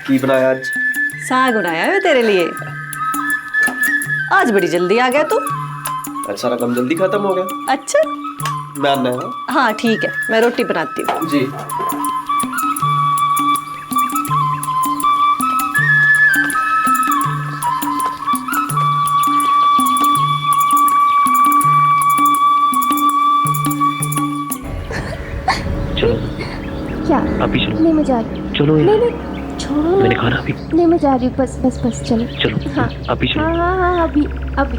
की बनाया आज? साग बनाया है तेरे लिए। आज बड़ी जल्दी आ गया तू। आज सारा काम जल्दी खत्म हो गया। अच्छा मैं आना है। हाँ ठीक है, मैं रोटी बनाती हूँ। जी। चलो क्या? अभी चलो। नहीं मैं जा रही हूँ। चलो नहीं नहीं छोड़ो ना। मैंने खाना अभी। नहीं मैं जा रही हूँ, बस बस बस चलो। चलो हाँ अभी चलो। हाँ हाँ हाँ अभी अभी।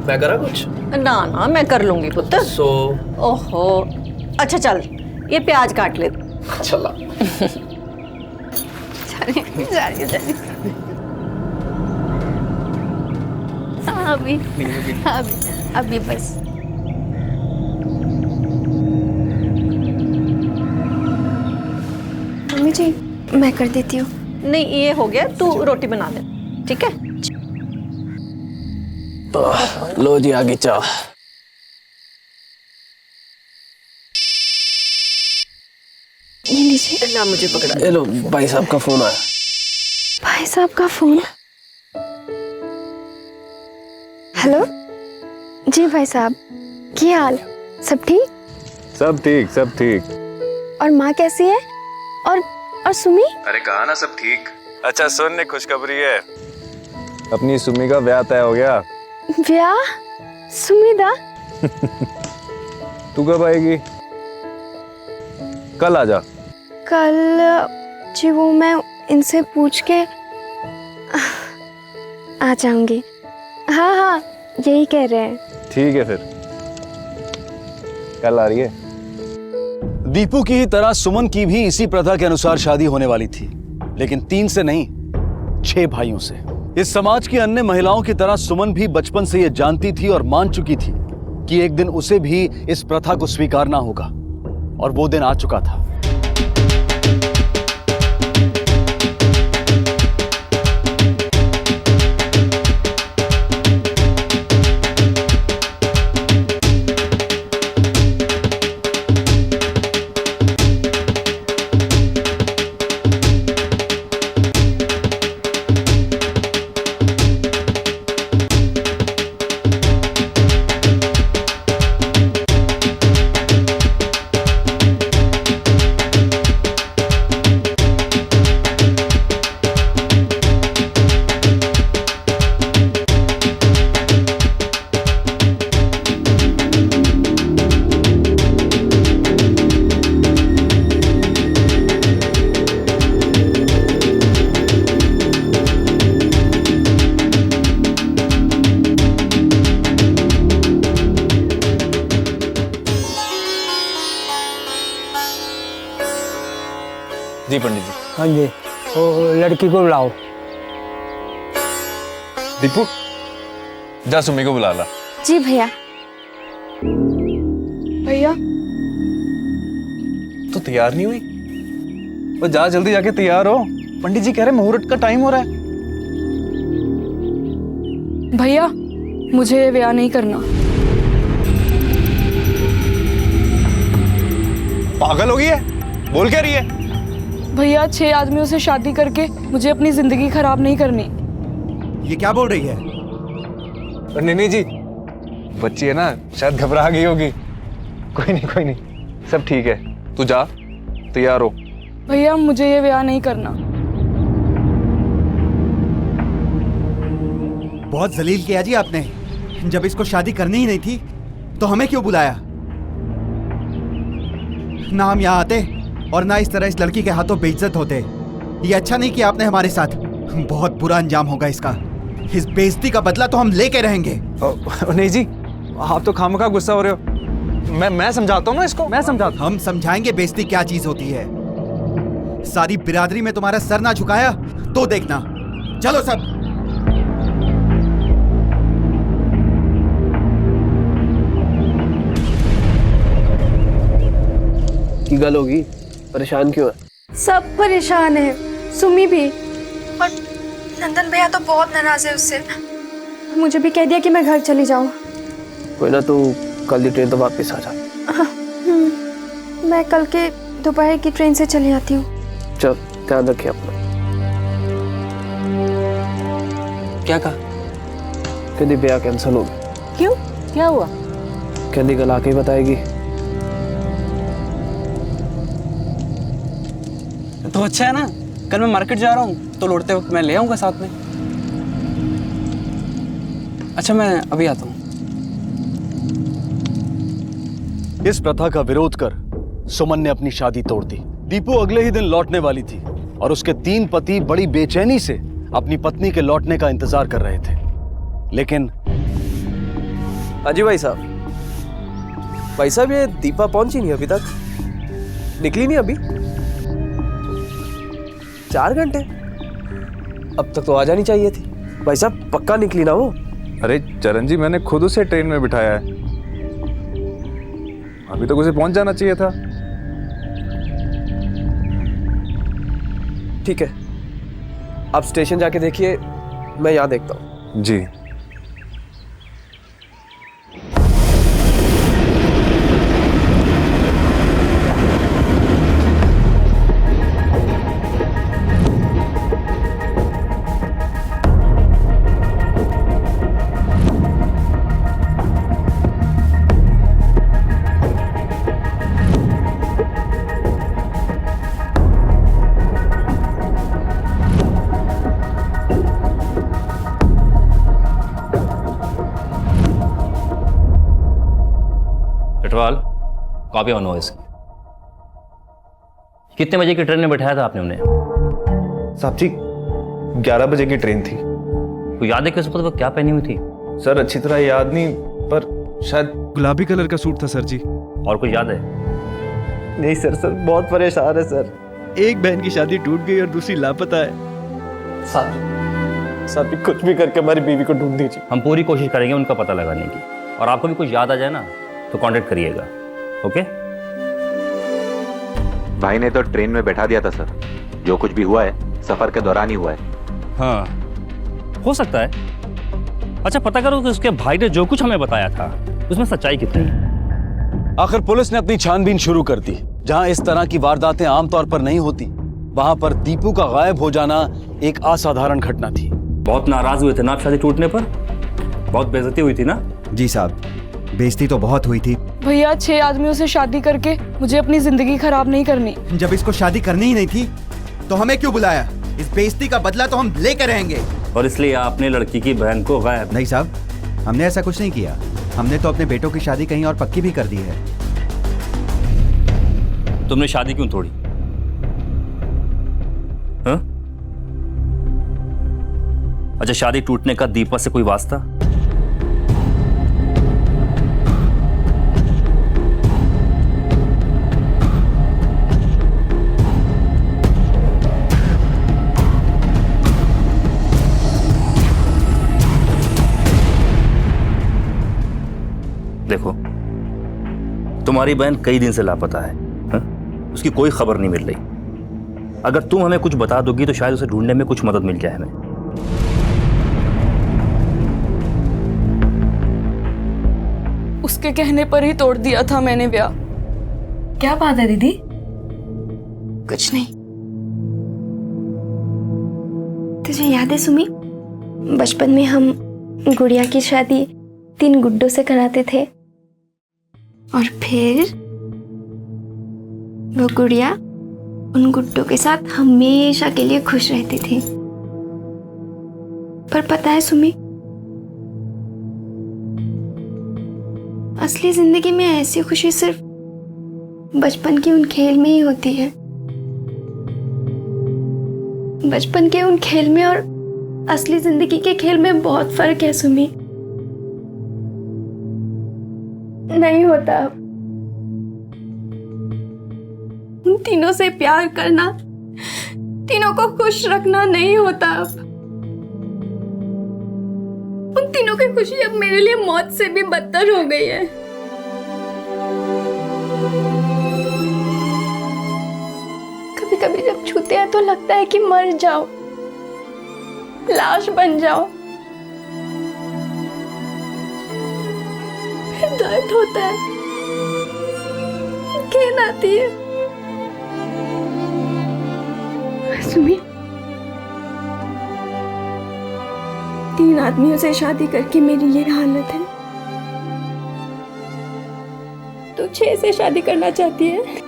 मैं करा कुछ? ना ना मैं कर लूंगी पुत्र। ओहो अच्छा चल ये प्याज काट ले। चला। जा रही हूँ। हाँ अभी अभी बस। मम्मी जी मैं कर देती हूँ। नहीं ये हो गया, तू रोटी बना ले ठीक है। लो जी आगे चाह। ये लीजिए। ना मुझे पकड़ा। ये लो भाई साहब का फोन आया। भाई साहब का फोन। हेलो जी भाई साहब, क्या हाल? सब ठीक? सब ठीक सब ठीक। और माँ कैसी है? और सुमी? अरे कहा ना सब ठीक। अच्छा सुन ने खुशखबरी है, अपनी सुमी का ब्याह तय हो गया। ब्याह? सुमिदा? तू कब आएगी? कल आ जा। कल जी वो मैं इनसे पूछ के आ जाऊंगी। हाँ हाँ यही कह रहे हैं। ठीक है फिर कल आ रही है। दीपू की ही तरह सुमन की भी इसी प्रथा के अनुसार शादी होने वाली थी, लेकिन 3 से नहीं 6 भाइयों से। इस समाज की अन्य महिलाओं की तरह सुमन भी बचपन से यह जानती थी और मान चुकी थी कि एक दिन उसे भी इस प्रथा को स्वीकारना होगा, और वो दिन आ चुका था। जी पंडित जी। हाँ जी, वो लड़की को बुलाओ। दीपू जा सुमी को बुला ला। जी भैया। भैया तू तैयार नहीं हुई? वो जा जल्दी जाके तैयार हो, पंडित जी कह रहे मुहूर्त का टाइम हो रहा है। भैया मुझे ये ब्याह नहीं करना। पागल हो गई है, बोल क्या रही है? भैया 6 आदमियों से शादी करके मुझे अपनी जिंदगी खराब नहीं करनी। ये क्या बोल रही है? नहीं जी, बच्ची है ना, शायद घबरा गई होगी। कोई नहीं सब ठीक है, तू जा तैयार हो। भैया मुझे ये ब्याह नहीं करना। बहुत जलील किया जी आपने। जब इसको शादी करनी ही नहीं थी तो हमें क्यों बुलाया? ना हम यहाँ आते और ना इस तरह इस लड़की के हाथों बेइज्जत होते। ये अच्छा नहीं किया आपने हमारे साथ। बहुत बुरा अंजाम होगा इसका। इस बेइज्जती का बदला तो हम लेके रहेंगे। नहीं जी, आप तो खामखा गुस्सा हो रहे हो। मैं समझाता हूँ ना इसको, मैं समझाता। हम समझाएंगे बेइज्जती क्या चीज होती है। सारी बिरादरी में तुम्हारा सर ना झुकाया तो देखना। चलो सब। की गल होगी, परेशान क्यों है? सब परेशान है, सुमी भी। और नंदन भैया तो बहुत नाराज है उससे। मुझे भी कह दिया कि मैं घर चली जाऊँ। कोई ना, तू कल की ट्रेन तो वापस आ जा। मैं कल के दोपहर की ट्रेन से चली आती हूँ। चल, ध्यान रखिए अपना। क्या कहा? कहती ब्याह कैंसिल हो गया। क्यों, क्या हुआ? कहती कल आके ही बताएगी। तो अच्छा है ना, कल मैं मार्केट जा रहा हूँ तो लौटते वक्त मैं ले आऊंगा साथ में। अच्छा, मैं अभी आता हूँ। इस प्रथा का विरोध कर सुमन ने अपनी शादी तोड़ दी। दीपू अगले ही दिन लौटने वाली थी और उसके 3 पति बड़ी बेचैनी से अपनी पत्नी के लौटने का इंतजार कर रहे थे, लेकिन हाँ जी भाई साहब। भाई साहब, ये दीपा पहुंची नहीं अभी तक, निकली नहीं अभी। 4 घंटे, अब तक तो आ जानी चाहिए थी। भाई साहब पक्का निकली ना वो? अरे चरण जी, मैंने खुद उसे ट्रेन में बिठाया है, अभी तक उसे पहुंच जाना चाहिए था। ठीक है, आप स्टेशन जाके देखिए, मैं यहाँ देखता हूँ। जी। पेट्रोल कॉपी ऑन हो इसकी। कितने बजे की ट्रेन में बैठाया था आपने उन्हें? साहब जी, 11 बजे की ट्रेन थी। तो याद है कि उस वक्त क्या पहनी हुई थी? सर अच्छी तरह याद नहीं, पर शायद गुलाबी कलर का सूट था सर जी। और कुछ याद है? नहीं सर, बहुत परेशान है सर। एक बहन की शादी टूट गई और दूसरी लापता है। साहब कुछ भी करके हमारी बीवी को ढूंढ दीजिए। हम पूरी कोशिश करेंगे उनका पता लगाने की, और आपको भी कुछ याद आ जाए ना तो कांटेक्ट करिएगा, ओके? भाई ने तो ट्रेन में बैठा दिया था सर। जो कुछ भी हुआ है सफर के दौरान ही हुआ है। हाँ, हो सकता है। अच्छा, पता करो कि उसके भाई ने जो कुछ हमें बताया था उसमें सच्चाई कितनी है। आखिर पुलिस ने अपनी छानबीन शुरू कर दी। जहां इस तरह की वारदातें आमतौर पर नहीं होती, वहां पर दीपू का गायब हो जाना एक असाधारण घटना थी। बहुत नाराज हुए थे ना आप शादी टूटने पर? बहुत बेइज्जती हुई थी ना? जी साहब, बेइज्जती तो बहुत हुई थी। भैया 6 आदमियों से शादी करके मुझे अपनी जिंदगी खराब नहीं करनी। जब इसको शादी करनी ही नहीं थी तो हमें क्यों बुलाया? इस बेइज्जती का बदला तो हम लेकर रहेंगे। और इसलिए आपने लड़की की बहन को गायब? नहीं साहब, हमने ऐसा कुछ नहीं किया। हमने तो अपने बेटों की शादी कहीं और पक्की भी कर दी है। तुमने शादी क्यों तोड़ी? हाँ? अच्छा, शादी टूटने का दीपा से कोई वास्ता? देखो, तुम्हारी बहन कई दिन से लापता है, हा? उसकी कोई खबर नहीं मिल रही। अगर तुम हमें कुछ बता दोगी तो शायद उसे ढूंढने में कुछ मदद मिल जाए हमें। उसके कहने पर ही तोड़ दिया था मैंने ब्याह। क्या बात है दीदी? कुछ नहीं। तुझे याद है सुमी, बचपन में हम गुड़िया की शादी 3 गुड्डों से कराते थे, और फिर वो गुड़िया उन गुड्डों के साथ हमेशा के लिए खुश रहती थी। पर पता है सुमी, असली जिंदगी में ऐसी खुशी सिर्फ बचपन की उन खेल में ही होती है। बचपन के उन खेल में और असली जिंदगी के खेल में बहुत फर्क है सुमी। नहीं होता अब। उन तीनों से प्यार करना, तीनों को खुश रखना नहीं होता अब। उन तीनों की खुशी अब मेरे लिए मौत से भी बदतर हो गई है। कभी कभी तो लगता है कि मर जाओ, लाश बन जाओ। फिर दर्द होता है, घिन आती है। सुमी, 3 आदमियों से शादी करके मेरी ये हालत है। तू 6 से शादी करना चाहती है?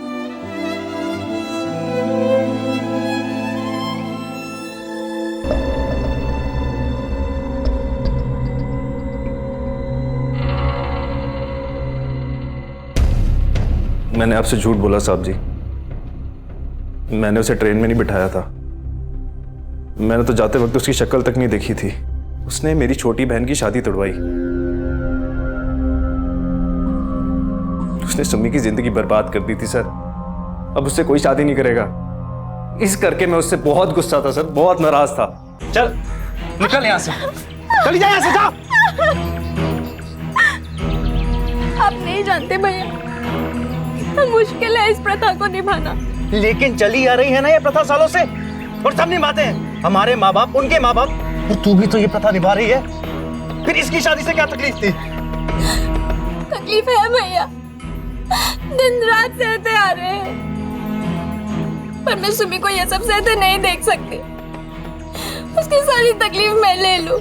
मैंने आपसे झूठ बोला साहब जी। मैंने उसे ट्रेन में नहीं बिठाया था। मैंने तो जाते वक्त उसकी शक्ल तक नहीं देखी थी। उसने मेरी छोटी बहन की शादी तोड़वाई। उसने सुमी की जिंदगी बर्बाद कर दी थी सर। अब उससे कोई शादी नहीं करेगा। इस करके मैं उससे बहुत गुस्सा था सर, बहुत नाराज था। चल निकल यहां से, चली जा यहां से, जा। आप नहीं जानते भैया, मुश्किल है इस प्रथा को निभाना। लेकिन चली आ रही है ना ये प्रथा सालों से, और सब निभाते हैं। हमारे माँ बाप, उनके माँ बाप, और तू भी तो ये प्रथा निभा रही है। फिर इसकी शादी से क्या तकलीफ थी? तकलीफ है भैया, दिन रात सहते आ रहे हैं, पर मैं सुमी को ये सब सहते नहीं देख सकती। उसकी सारी तकलीफ मैं ले लूं।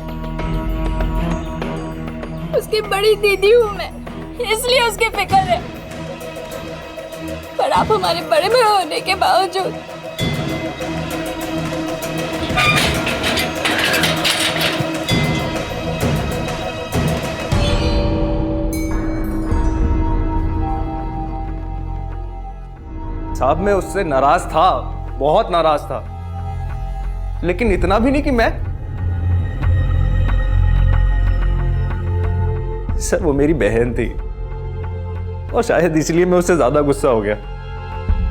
उसकी बड़ी दीदी हूं मैं, इसलिए उसकी फिक्र है। पर आप हमारे बड़े भाई होने के बावजूद साहब मैं उससे नाराज था, बहुत नाराज था, लेकिन इतना भी नहीं कि मैं। सर वो मेरी बहन थी और शायद इसलिए मैं उससे ज्यादा गुस्सा हो गया,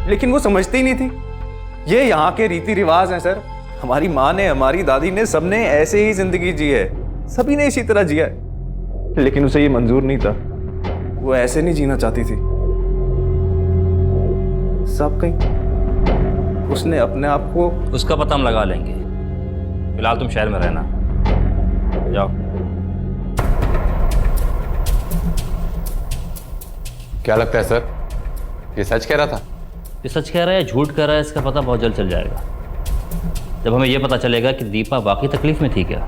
लेकिन वो समझती ही नहीं थी। ये यहाँ के रीति रिवाज हैं सर। हमारी माँ ने, हमारी दादी ने, सबने ऐसे ही जिंदगी जी है, सभी ने इसी तरह जिया है, लेकिन उसे ये मंजूर नहीं था। वो ऐसे नहीं जीना चाहती थी। सब कहीं उसने अपने आप को। उसका पता हम लगा लेंगे, फिलहाल तुम शहर में रहना, जाओ। क्या लगता है सर, ये सच कह रहा था? ये सच कह रहा है, झूठ कह रहा है, इसका पता बहुत जल्द चल जाएगा। जब हमें यह पता चलेगा कि दीपा वाकई तकलीफ में थी क्या,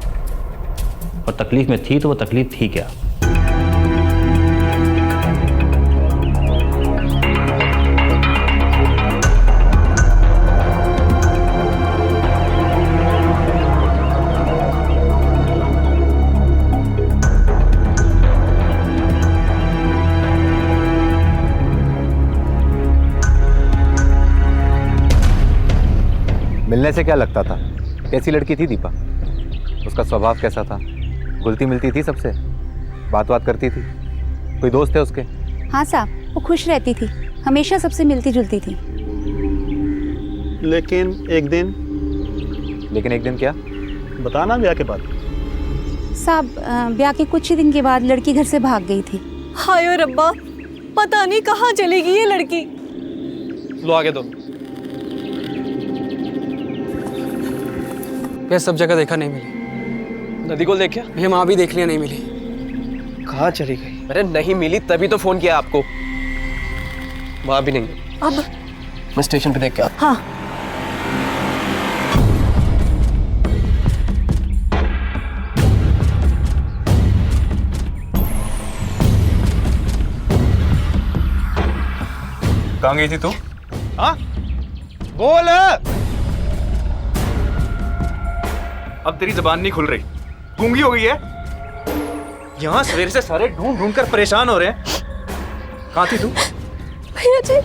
और तकलीफ में थी तो वो तकलीफ थी क्या। मिलने से क्या लगता था? कैसी लड़की थी दीपा? उसका स्वभाव कैसा था? घुलती मिलती थी सबसे? बात करती थी? कोई दोस्त है उसके? हाँ साहब, वो खुश रहती थी, हमेशा सबसे मिलती जुलती थी। लेकिन एक दिन क्या? बताना ब्याह के बाद। साहब, ब्याह के कुछ ही दिन के बाद लड़की घर से भाग गई थी। हाय रब्बा, पता नहीं कहाँ चलेगी ये लड़की। लो आगे दो। भैया सब जगह देखा, नहीं मिली। नदी को देखा? भैया वहाँ भी देख लिया, नहीं मिली। कहाँ चली गई? अरे नहीं मिली तभी तो फोन किया आपको। वहाँ भी नहीं। अब मैं स्टेशन पे देख के आता। हाँ, कहाँ गई थी तू? हाँ बोल। अब तेरी जबान नहीं खुल रही, गूंगी हो गई है। यहाँ सवेरे से सारे ढूंढ कर परेशान हो रहे हैं। कहाँ थी तू? भैया जी,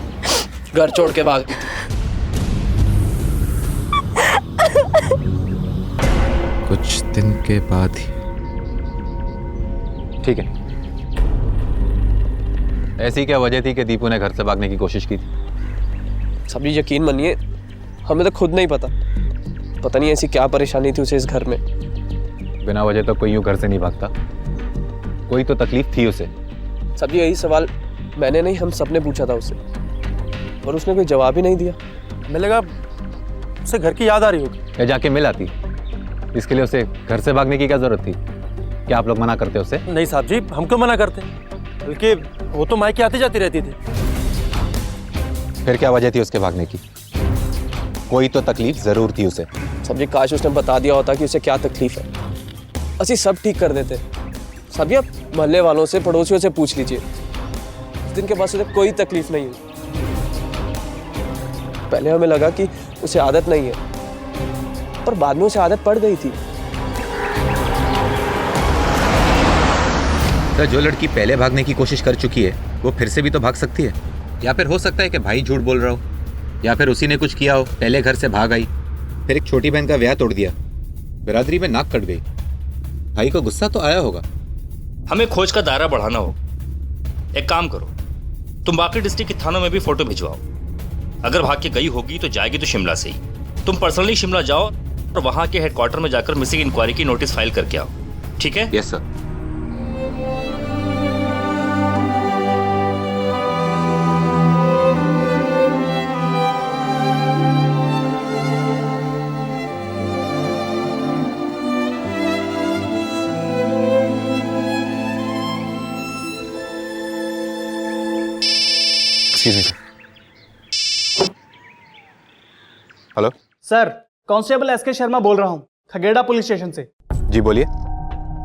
घर छोड़ के भाग गई थी। कुछ दिन के बाद ही। ठीक है, ऐसी क्या वजह थी कि दीपू ने घर से भागने की कोशिश की थी? सभी यकीन मानिए, हमें तो खुद नहीं पता नहीं ऐसी क्या परेशानी थी उसे इस घर में। बिना वजह तो कोई यूं घर से नहीं भागता, कोई तो तकलीफ थी उसे। सभी यही सवाल मैंने नहीं, हम सबने पूछा था उससे, और उसने कोई जवाब ही नहीं दिया। हमें लगा उसे घर की याद आ रही होगी। या जाके मिल आती, इसके लिए उसे घर से भागने की क्या जरूरत थी? क्या आप लोग मना करते उसे? नहीं साहब जी, हम क्यों मना करते, बल्कि वो तो मायके आती जाती रहती थी। फिर क्या वजह थी उसके भागने की? कोई तो तकलीफ जरूर थी उसे। साहब जी, काश उसने बता दिया होता कि उसे क्या तकलीफ है, ਅਸੀਂ सब ठीक कर देते। साहब जी, आप मोहल्ले वालों से, पड़ोसियों से पूछ लीजिए, उस दिन के बाद उसे कोई तकलीफ नहीं हुई। पहले हमें लगा कि उसे आदत नहीं है, पर बाद में उसे आदत पड़ गई थी। तो जो लड़की पहले भागने की कोशिश कर चुकी है वो फिर से भी तो भाग सकती है। या फिर हो सकता है कि भाई झूठ बोल रहा हो, या फिर उसी ने कुछ किया हो, पहले घर से भाग आई, फिर एक छोटी बहन का ब्याह तोड़ दिया, बिरादरी में नाक कट गई। भाई को गुस्सा तो आया होगा। हमें खोज का दायरा बढ़ाना होगा। एक काम करो, तुम बाकी डिस्ट्रिक्ट के थानों में भी फोटो भिजवाओ। अगर भाग के गई होगी तो जाएगी तो शिमला से ही। तुम पर्सनली शिमला जाओ और वहां के हेडक्वार्टर में जाकर मिसिंग इंक्वायरी की नोटिस फाइल करके आओ। ठीक है? Yes sir. Hello sir, constable SK Sharma बोल रहा हूँ, खगेड़ा पुलिस स्टेशन से। जी बोलिए।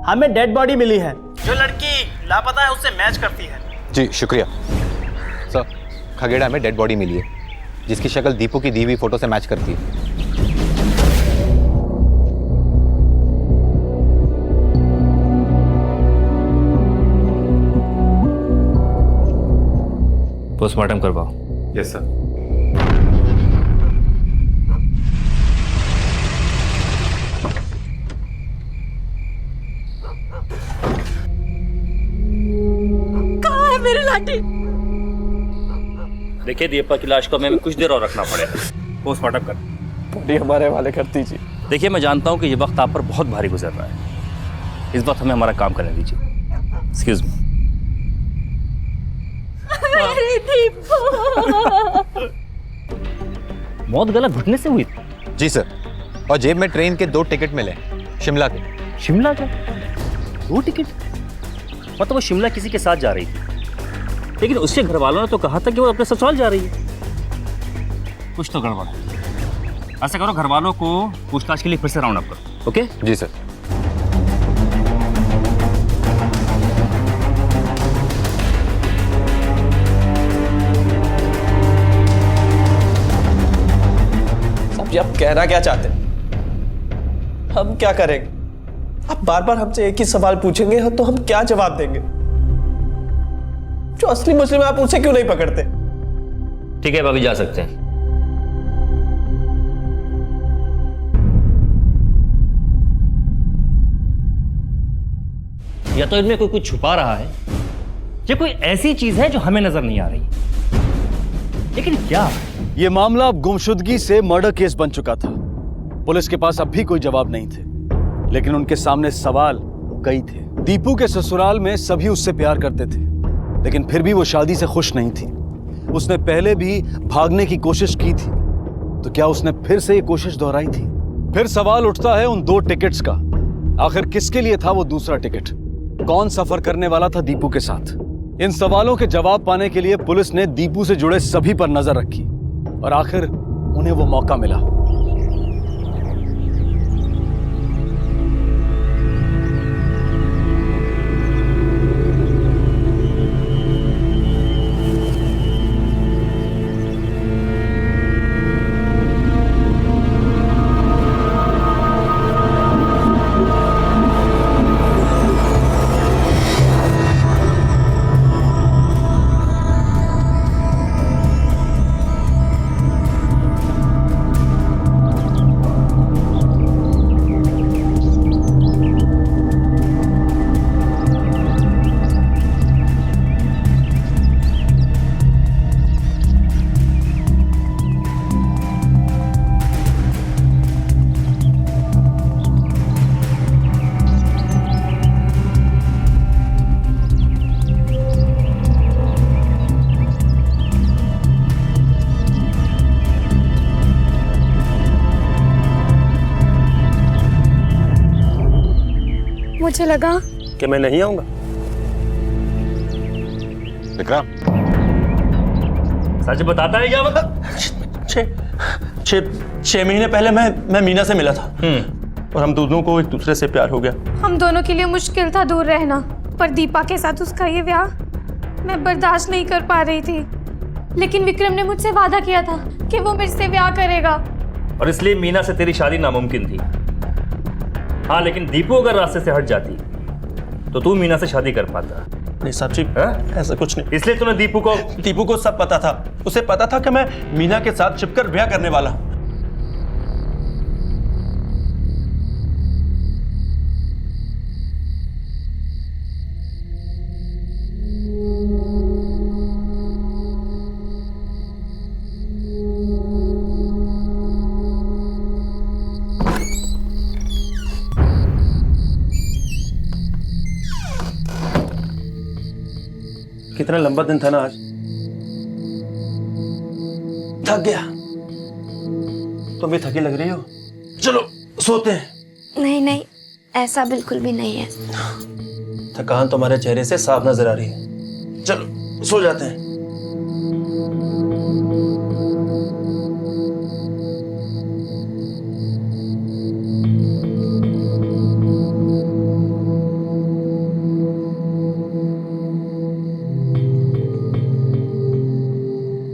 हमें डेड बॉडी मिली है, जो लड़की लापता है उससे मैच करती है। जी शुक्रिया सर। खगेड़ा में डेड बॉडी मिली है जिसकी शक्ल दीपू की दी हुई फोटो से मैच करती है। पोस्टमार्टम करवाओ। Yes sir. कहाँ है मेरी लाठी? देखिए, दीपक की लाश को हमें कुछ देर और रखना पड़ेगा। पोस्टमार्टम कर बॉडी हमारे हवाले कर दीजिए। देखिए, मैं जानता हूँ कि ये वक्त आप पर बहुत भारी गुजर रहा है। इस वक्त हमें हमारा काम करने दीजिए। Excuse me. मेरी दीपू। मौत गला घुटने से हुई थी? जी सर। और जेब में ट्रेन के 2 टिकट मिले, शिमला के। शिमला के 2 टिकट? मतलब वो शिमला किसी के साथ जा रही थी, लेकिन उसके घर वालों ने तो कहा था कि वो अपने ससुराल जा रही है। कुछ तो गड़बड़ है। ऐसा करो, घर वालों को पूछताछ के लिए फिर से राउंड अप करो। ओके? जी सर। जी, आप कहना क्या चाहते हैं? हम क्या करेंगे? आप बार बार हमसे एक ही सवाल पूछेंगे तो हम क्या जवाब देंगे? जो असली मुस्लिम है आप उसे क्यों नहीं पकड़ते? ठीक है, भाभी जा सकते हैं। या तो इनमें कोई कुछ छुपा रहा है, या कोई ऐसी चीज है जो हमें नजर नहीं आ रही, लेकिन क्या? ये मामला अब गुमशुदगी से मर्डर केस बन चुका था। पुलिस के पास अब भी कोई जवाब नहीं थे, लेकिन उनके सामने सवाल कई थे। दीपू के ससुराल में सभी उससे प्यार करते थे, लेकिन फिर भी वो शादी से खुश नहीं थी। उसने पहले भी भागने की कोशिश की थी, तो क्या उसने फिर से ये कोशिश दोहराई थी? फिर सवाल उठता है उन 2 टिकट्स का। आखिर किसके लिए था वो दूसरा टिकट? कौन सफर करने वाला था दीपू के साथ? इन सवालों के जवाब पाने के लिए पुलिस ने दीपू से जुड़े सभी पर नजर रखी और आखिर उन्हें वो मौका मिला। मुझसे लगा कि मैं नहीं आऊंगा। विक्रम, सच बताता है क्या? छह महीने पहले मैं मीना से मिला था और हम दोनों को एक दूसरे से प्यार हो गया। हम दोनों के लिए मुश्किल था दूर रहना, पर दीपा के साथ उसका ये ब्याह मैं बर्दाश्त नहीं कर पा रही थी। लेकिन विक्रम ने मुझसे वादा किया था कि वो मेरे से ब्याह करेगा, और इसलिए मीना से तेरी शादी नामुमकिन थी। हाँ, लेकिन दीपू अगर रास्ते से हट जाती तो तू मीना से शादी कर पाता। नहीं साहब जी, ऐसा कुछ नहीं। इसलिए तूने दीपू को सब पता था। उसे पता था कि मैं मीना के साथ छिपकर ब्याह करने वाला हूं। कितना लंबा दिन था ना आज। थक गया। तुम भी थकी लग रही हो। चलो सोते हैं। नहीं नहीं, ऐसा बिल्कुल भी नहीं है। थकान तुम्हारे चेहरे से साफ नजर आ रही है। चलो सो जाते हैं।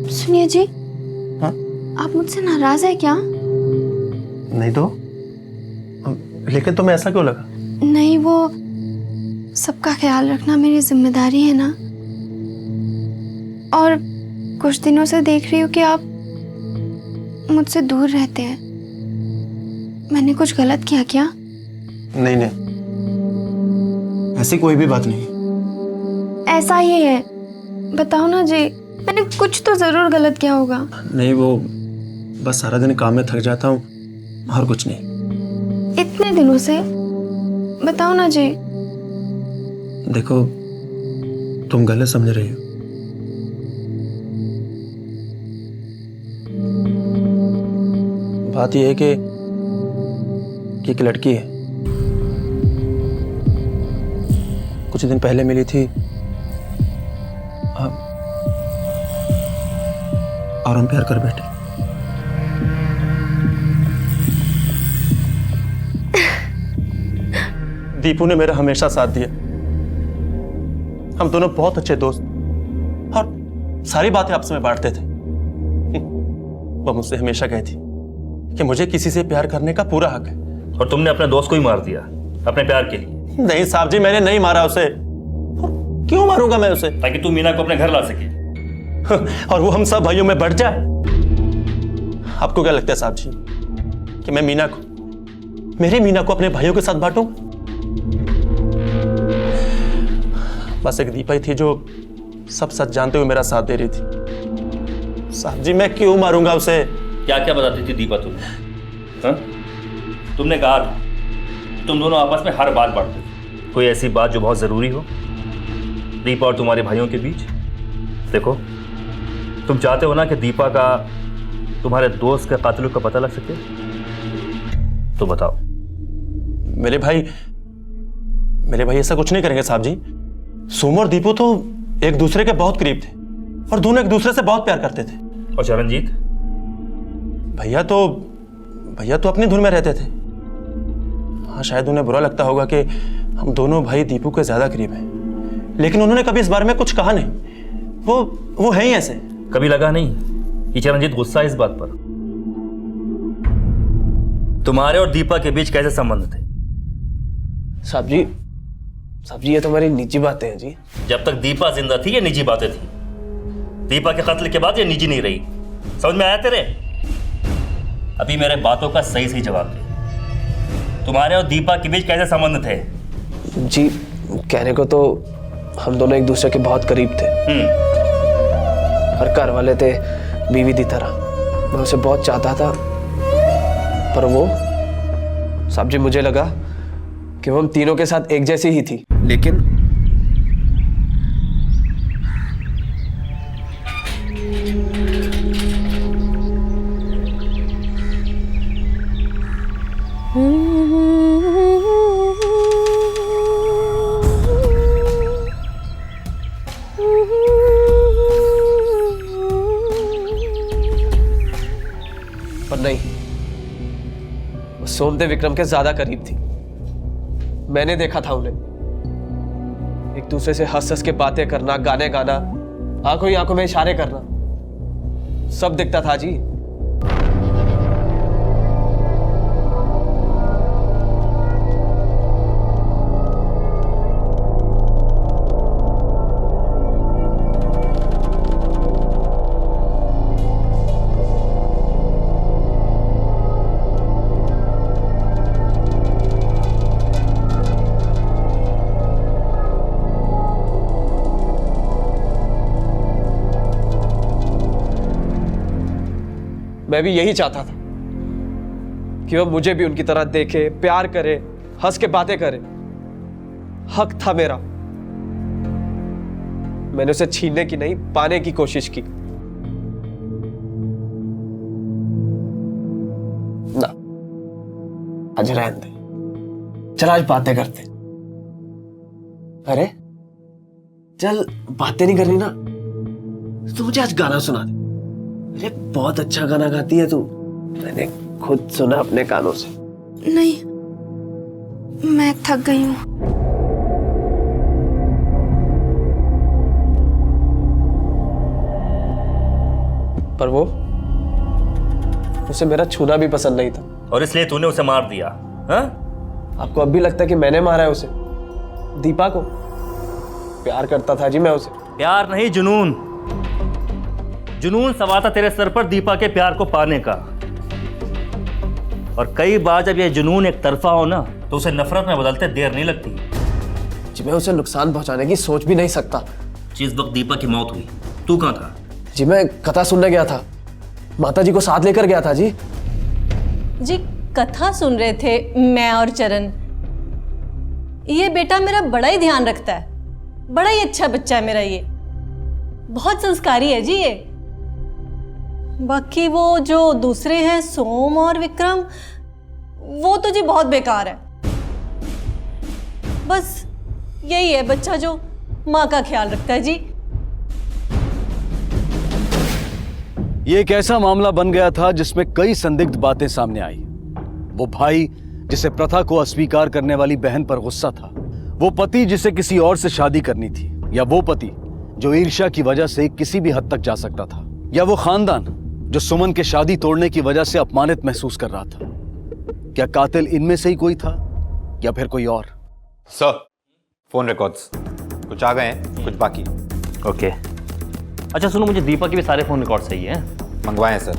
सुनिए जी, हाँ? आप मुझसे नाराज है क्या? नहीं तो, लेकिन तुम्हें ऐसा क्यों लगा? नहीं, वो सबका ख्याल रखना मेरी जिम्मेदारी है ना। और कुछ दिनों से देख रही हूँ कि आप मुझसे दूर रहते हैं। मैंने कुछ गलत किया क्या? नहीं नहीं, ऐसी कोई भी बात नहीं। ऐसा ही है, बताओ ना जी, मैंने कुछ तो जरूर गलत किया होगा। नहीं, वो बस सारा दिन काम में थक जाता हूँ और कुछ नहीं। इतने दिनों से, बताओ ना जी। देखो, तुम गलत समझ रही हो। बात यह है कि एक लड़की है, कुछ दिन पहले मिली थी और हम प्यार कर बैठे। दीपू ने मेरा हमेशा साथ दिया। हम दोनों बहुत अच्छे दोस्त और सारी बातें आपस में बांटते थे। वो मुझसे हमेशा कहती कि मुझे किसी से प्यार करने का पूरा हक है। और तुमने अपने दोस्त को ही मार दिया अपने प्यार के लिए? नहीं साहब जी, मैंने नहीं मारा उसे। क्यों मारूंगा मैं उसे? ताकि तू मीना को अपने घर ला सके और वो हम सब भाइयों में बढ़ जाए। आपको क्या लगता है साहब जी कि मैं मेरी मीना को अपने भाइयों के साथ बांटूं? बस एक दीपा ही थी जो सब सच जानते हुए मेरा साथ दे रही थी। साहब जी, मैं क्यों मारूंगा उसे? क्या क्या बताती थी दीपा तुम्हें? हाँ? तुमने कहा तुम दोनों आपस में हर बात बांटते थे। कोई ऐसी बात जो बहुत जरूरी हो दीपा और तुम्हारे भाइयों के बीच? देखो, तुम चाहते हो ना कि दीपा का तुम्हारे दोस्त के कातिलों का पता लग सके, तो बताओ। मेरे भाई ऐसा कुछ नहीं करेंगे साहब जी। सोमू और दीपू तो एक दूसरे के बहुत करीब थे और दोनों एक दूसरे से बहुत प्यार करते थे। और चरणजीत? भैया तो अपनी धुन में रहते थे। हाँ, शायद उन्हें बुरा लगता होगा कि हम दोनों भाई दीपू के ज्यादा करीब हैं, लेकिन उन्होंने कभी इस बारे में कुछ कहा नहीं। वो है ही ऐसे। कभी लगा नहीं कि चरणजीत गुस्सा है इस बात पर? तुम्हारे और दीपा के बीच कैसे संबंध थे? साहब जी, ये तो हमारी निजी बातें हैं जी। जब तक दीपा जिंदा थी ये निजी बातें थी। दीपा के कत्ल के बाद ये निजी नहीं रही। समझ में आया तेरे? अभी मेरे बातों का सही सही जवाब दे। तुम्हारे और दीपा के बीच कैसे संबंध थे? जी, कहने को तो हम दोनों एक दूसरे के बहुत करीब थे और घर वाले थे बीवी की तरह। मैं उसे बहुत चाहता था, पर वो साहब जी, मुझे लगा कि वो हम तीनों के साथ एक जैसी ही थी। लेकिन सोमदेव विक्रम के ज्यादा करीब थी। मैंने देखा था उन्हें एक दूसरे से हंस हंस के बातें करना, गाने गाना, आंखों ही आंखों में इशारे करना, सब दिखता था जी। मैं भी यही चाहता था कि वो मुझे भी उनकी तरह देखे, प्यार करे, हंस के बातें करे। हक था मेरा। मैंने उसे छीनने की नहीं, पाने की कोशिश की। ना, आज रहने दे। चल आज बातें करते। अरे चल बातें नहीं करनी ना तो मुझे आज गाना सुना दे। अरे बहुत अच्छा गाना गाती है तू, मैंने खुद सुना अपने कानों से। नहीं, मैं थक गई हूँ। पर वो उसे मेरा छूना भी पसंद नहीं था। और इसलिए तूने उसे मार दिया? हाँ? आपको अब भी लगता है कि मैंने मारा है उसे? दीपा को प्यार करता था जी मैं उसे। प्यार नहीं, जुनून। जुनून सवार था तेरे सर पर दीपा के प्यार को पाने का। और कई बार जब ये जुनून एक तरफा हो ना तो उसे नफरत में बदलते देर नहीं लगती। जी मैं उसे नुकसान पहुंचाने की सोच भी नहीं सकता। जिस वक्त दीपा की मौत हुई तू कहाँ था? जी मैं कथा सुनने गया था, माता जी को साथ लेकर गया था जी। जी कथा सुन रहे थे मैं और चरण। ये बेटा मेरा बड़ा ही ध्यान रखता है, बड़ा ही अच्छा बच्चा है मेरा। ये बहुत संस्कारी है जी ये। बाकी वो जो दूसरे हैं सोम और विक्रम, वो तो जी बहुत बेकार है। बस यही है बच्चा जो माँ का ख्याल रखता है जी। ये एक ऐसा मामला बन गया था जिसमें कई संदिग्ध बातें सामने आई। वो भाई जिसे प्रथा को अस्वीकार करने वाली बहन पर गुस्सा था, वो पति जिसे किसी और से शादी करनी थी, या वो पति जो ईर्ष्या की वजह से किसी भी हद तक जा सकता था, या वो खानदान जो सुमन के शादी तोड़ने की वजह से अपमानित महसूस कर रहा था। क्या कातिल इनमें से ही कोई था या फिर कोई और? सर, फोन रिकॉर्ड्स कुछ आ गए हैं, कुछ बाकी। ओके। अच्छा सुनो, मुझे दीपा के भी सारे फोन रिकॉर्ड सही हैं? मंगवाए सर।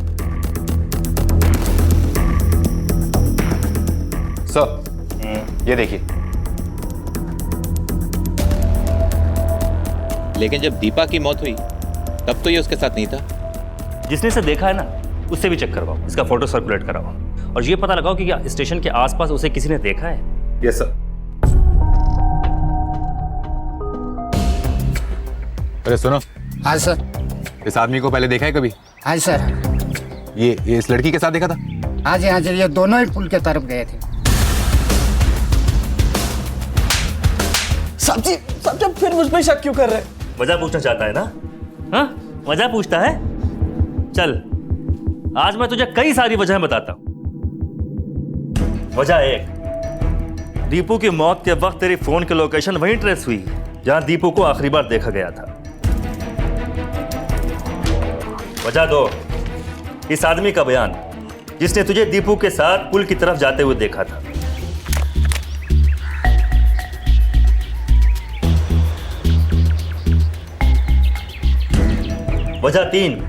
सर ये देखिए। लेकिन जब दीपा की मौत हुई तब तो ये उसके साथ नहीं था। जिसने इसे देखा है ना उससे भी चेक करवाओ, इसका फोटो सर्कुलेट कराओ और ये पता लगाओ कि क्या स्टेशन के आसपास उसे किसी ने देखा है। Yes sir. अरे सुनो। हाँ सर। इस आदमी को पहले देखा है कभी? हाँ सर। ये इस लड़की के साथ देखा था? हाँ जी हाँ जी, ये दोनों ही पुल के तरफ गए थे। साहब जी फिर मुझ पे शक क्यों कर रहे हैं? वजह पूछना चाहता है ना? हाँ, वजह पूछता है। चल आज मैं तुझे कई सारी वजह बताता हूं। वजह एक, दीपू की मौत के वक्त तेरी फोन की लोकेशन वहीं ट्रेस हुई जहां दीपू को आखिरी बार देखा गया था। वजह दो, इस आदमी का बयान जिसने तुझे दीपू के साथ पुल की तरफ जाते हुए देखा था। वजह तीन,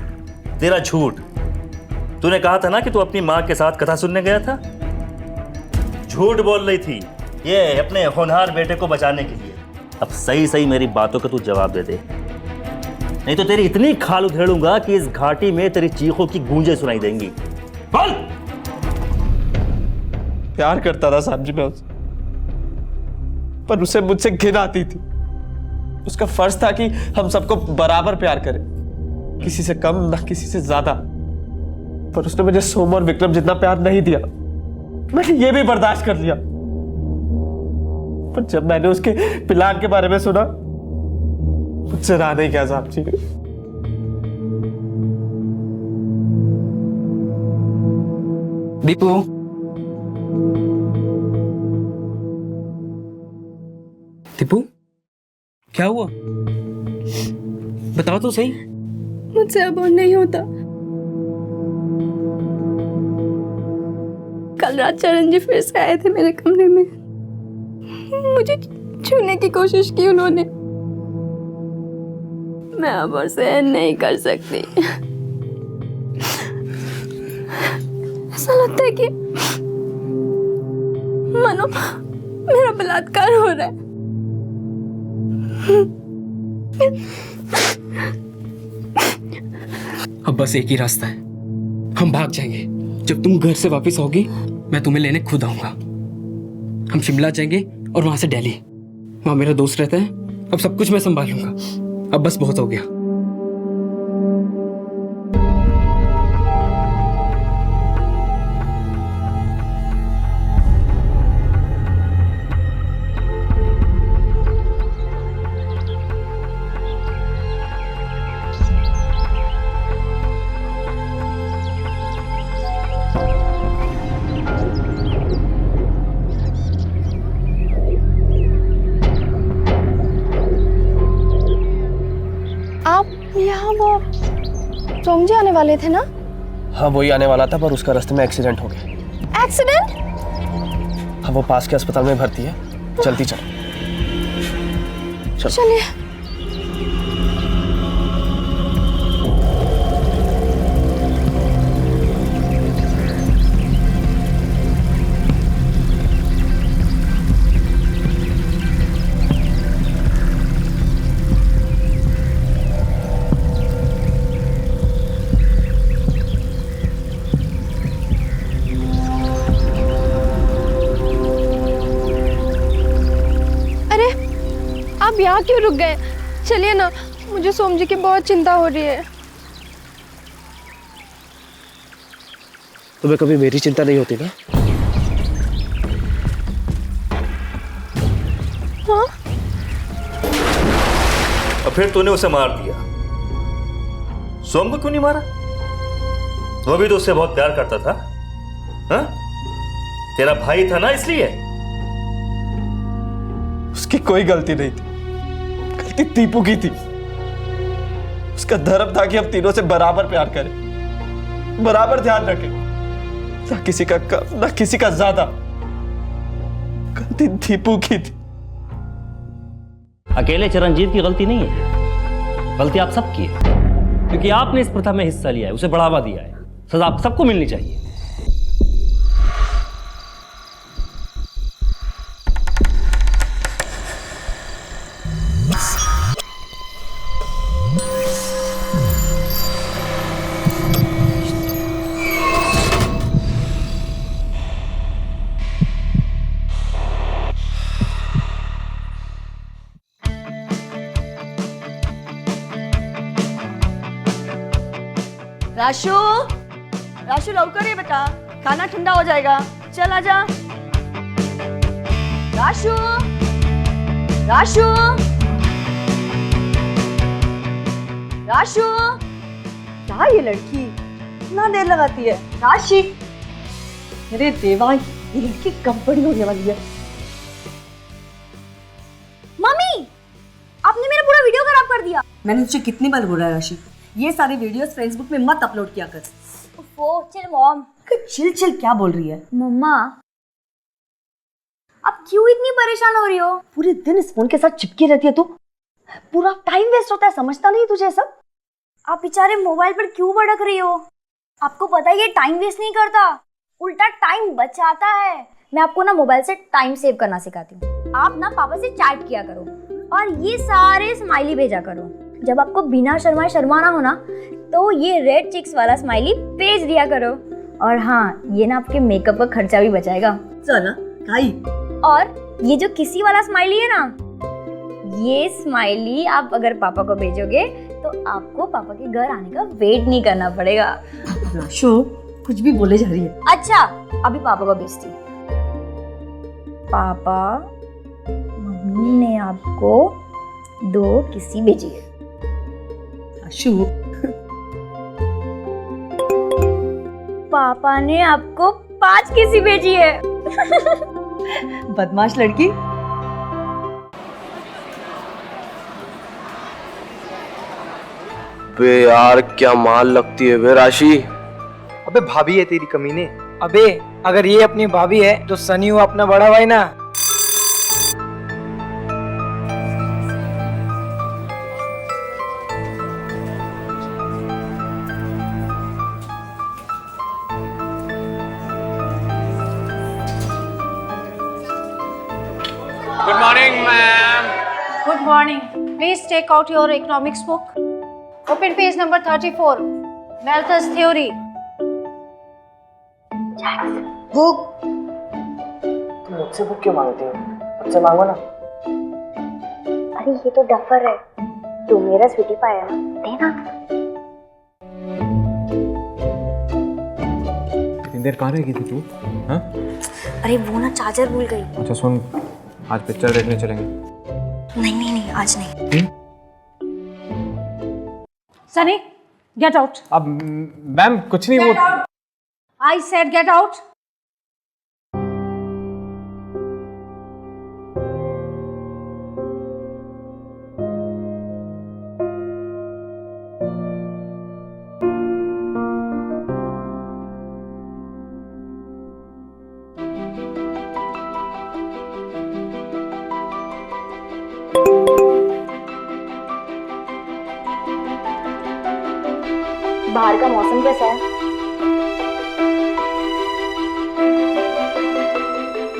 तेरा झूठ। तूने कहा था ना कि तू अपनी मां के साथ कथा सुनने गया था। झूठ बोल रही थी ये अपने होनहार बेटे को बचाने के लिए। अब सही सही मेरी बातों का तू जवाब दे दे, नहीं तो तेरी इतनी खाल उधेड़ूंगा कि इस घाटी में तेरी चीखों की गूंजें सुनाई देंगी। बोल। प्यार करता था साहब जी मैं उससे, पर उसे मुझसे घिन आती थी। उसका फर्ज था कि हम सबको बराबर प्यार करें, किसी से कम ना किसी से ज्यादा। पर उसने मुझे सोम और विक्रम जितना प्यार नहीं दिया। मैंने ये भी बर्दाश्त कर लिया, पर जब मैंने उसके प्लान के बारे में सुना मुझसे रहा नहीं गया साहब जी। दीपू क्या हुआ? बताओ तो सही। मुझसे अब और नहीं होता। कल रात चरण जी फिर से आए थे मेरे कमरे में। मुझे छूने की कोशिश की उन्होंने। मैं अब और सहन नहीं कर सकती। ऐसा लगता है कि मानो मेरा बलात्कार हो रहा है। अब बस एक ही रास्ता है, हम भाग जाएंगे। जब तुम घर से वापस आओगी मैं तुम्हें लेने खुद आऊंगा। हम शिमला जाएंगे और वहां से दिल्ली। वहां मेरा दोस्त रहता है। अब सब कुछ मैं संभालूंगा। अब बस बहुत हो गया। यहाँ वो सोमजी आने वाले थे ना? हाँ वही आने वाला था, पर उसका रास्ते में एक्सीडेंट हो गया। एक्सीडेंट? हाँ वो पास के अस्पताल में भर्ती है। जल्दी चलो। चलिए। आप यहाँ क्यों रुक गए? चलिए ना, मुझे सोमजी की बहुत चिंता हो रही है। तुम्हें कभी मेरी चिंता नहीं होती ना? हाँ? और फिर तूने उसे मार दिया। सोम को क्यों नहीं मारा? वो भी तो उससे बहुत प्यार करता था। हाँ? तेरा भाई था ना, इसलिए। उसकी कोई गलती नहीं थी। गलती दीपू की थी। उसका धर्म था कि हम तीनों से बराबर प्यार करें, बराबर ध्यान रखें, ना किसी का कम ना किसी का ज्यादा। गलती दीपू की थी। अकेले चरणजीत की गलती नहीं है, गलती आप सबकी है, क्योंकि आपने इस प्रथा में हिस्सा लिया है, उसे बढ़ावा दिया है। सजा आप सबको मिलनी चाहिए। राशु, राशु लौकर है बेटा, खाना ठंडा हो जाएगा। चल आजा। राशु, राशु, राशु। क्या ये लड़की इतना देर लगाती है? राशि, अरे देवा, ये लड़की कब बड़ी होने वाली है? मम्मी, आपने मेरा पूरा वीडियो खराब कर दिया। मैंने तुझे कितनी बार बोला है राशि, ये सारे वीडियोस फेसबुक में मत अपलोड किया कर। ओह, चिल मॉम। चिल चिल क्या बोल रही है? मम्मा, अब क्यों इतनी परेशान हो रही हो? पूरे दिन इस फोन के साथ चिपकी रहती है तू। पूरा टाइम वेस्ट होता है, समझता नहीं तुझे सब? आप बेचारे मोबाइल पर क्यों भड़क रही हो? आपको पता है ये टाइम वेस्ट नहीं करता, उल्टा टाइम बचाता है। मैं आपको ना मोबाइल से टाइम सेव करना सिखाती हूँ। आप ना पापा से चैट किया करो और ये सारे स्माइली भेजा करो। जब आपको बिना शर्माए शर्माना हो ना, तो ये रेड चिक्स वाला स्माइली भेज दिया करो। और हाँ, ये ना आपके मेकअप का खर्चा भी बचाएगा। चला खाई। और ये जो किसी वाला स्माइली है ना, ये स्माइली आप अगर पापा को भेजोगे तो आपको पापा के घर आने का वेट नहीं करना पड़ेगा। राशु, कुछ भी बोले जा रही है। अच्छा, अभी पापा को भेजती हूँ। पापा, मम्मी ने आपको 2 किसी भेजी है। राशु, पापा ने आपको 5 किसी भेजी है। बदमाश लड़की। अबे यार क्या माल लगती है वे राशि। अबे भाभी है तेरी कमीने। अबे अगर ये अपनी भाभी है तो सनी हुआ अपना बड़ा भाई ना। Good morning ma'am. Good morning. Please take out your economics book. Open page number 34, Malthus theory. Book. तुम मुझसे बुक क्यों मांगती हो? मुझसे मांगो ना। अरे ये तो डफर है, तू मेरा स्वीटी पाई है ना, देना। इतनी देर कहाँ रह गई थी तू? हाँ? अरे वो ना चार्जर भूल गई। अच्छा सुन, आज पिक्चर देखने चलेंगे। नहीं नहीं नहीं, आज नहीं। Sunny, get out. अब मैम कुछ नहीं, वो आई सेड गेट आउट। बाहर का मौसम कैसा है?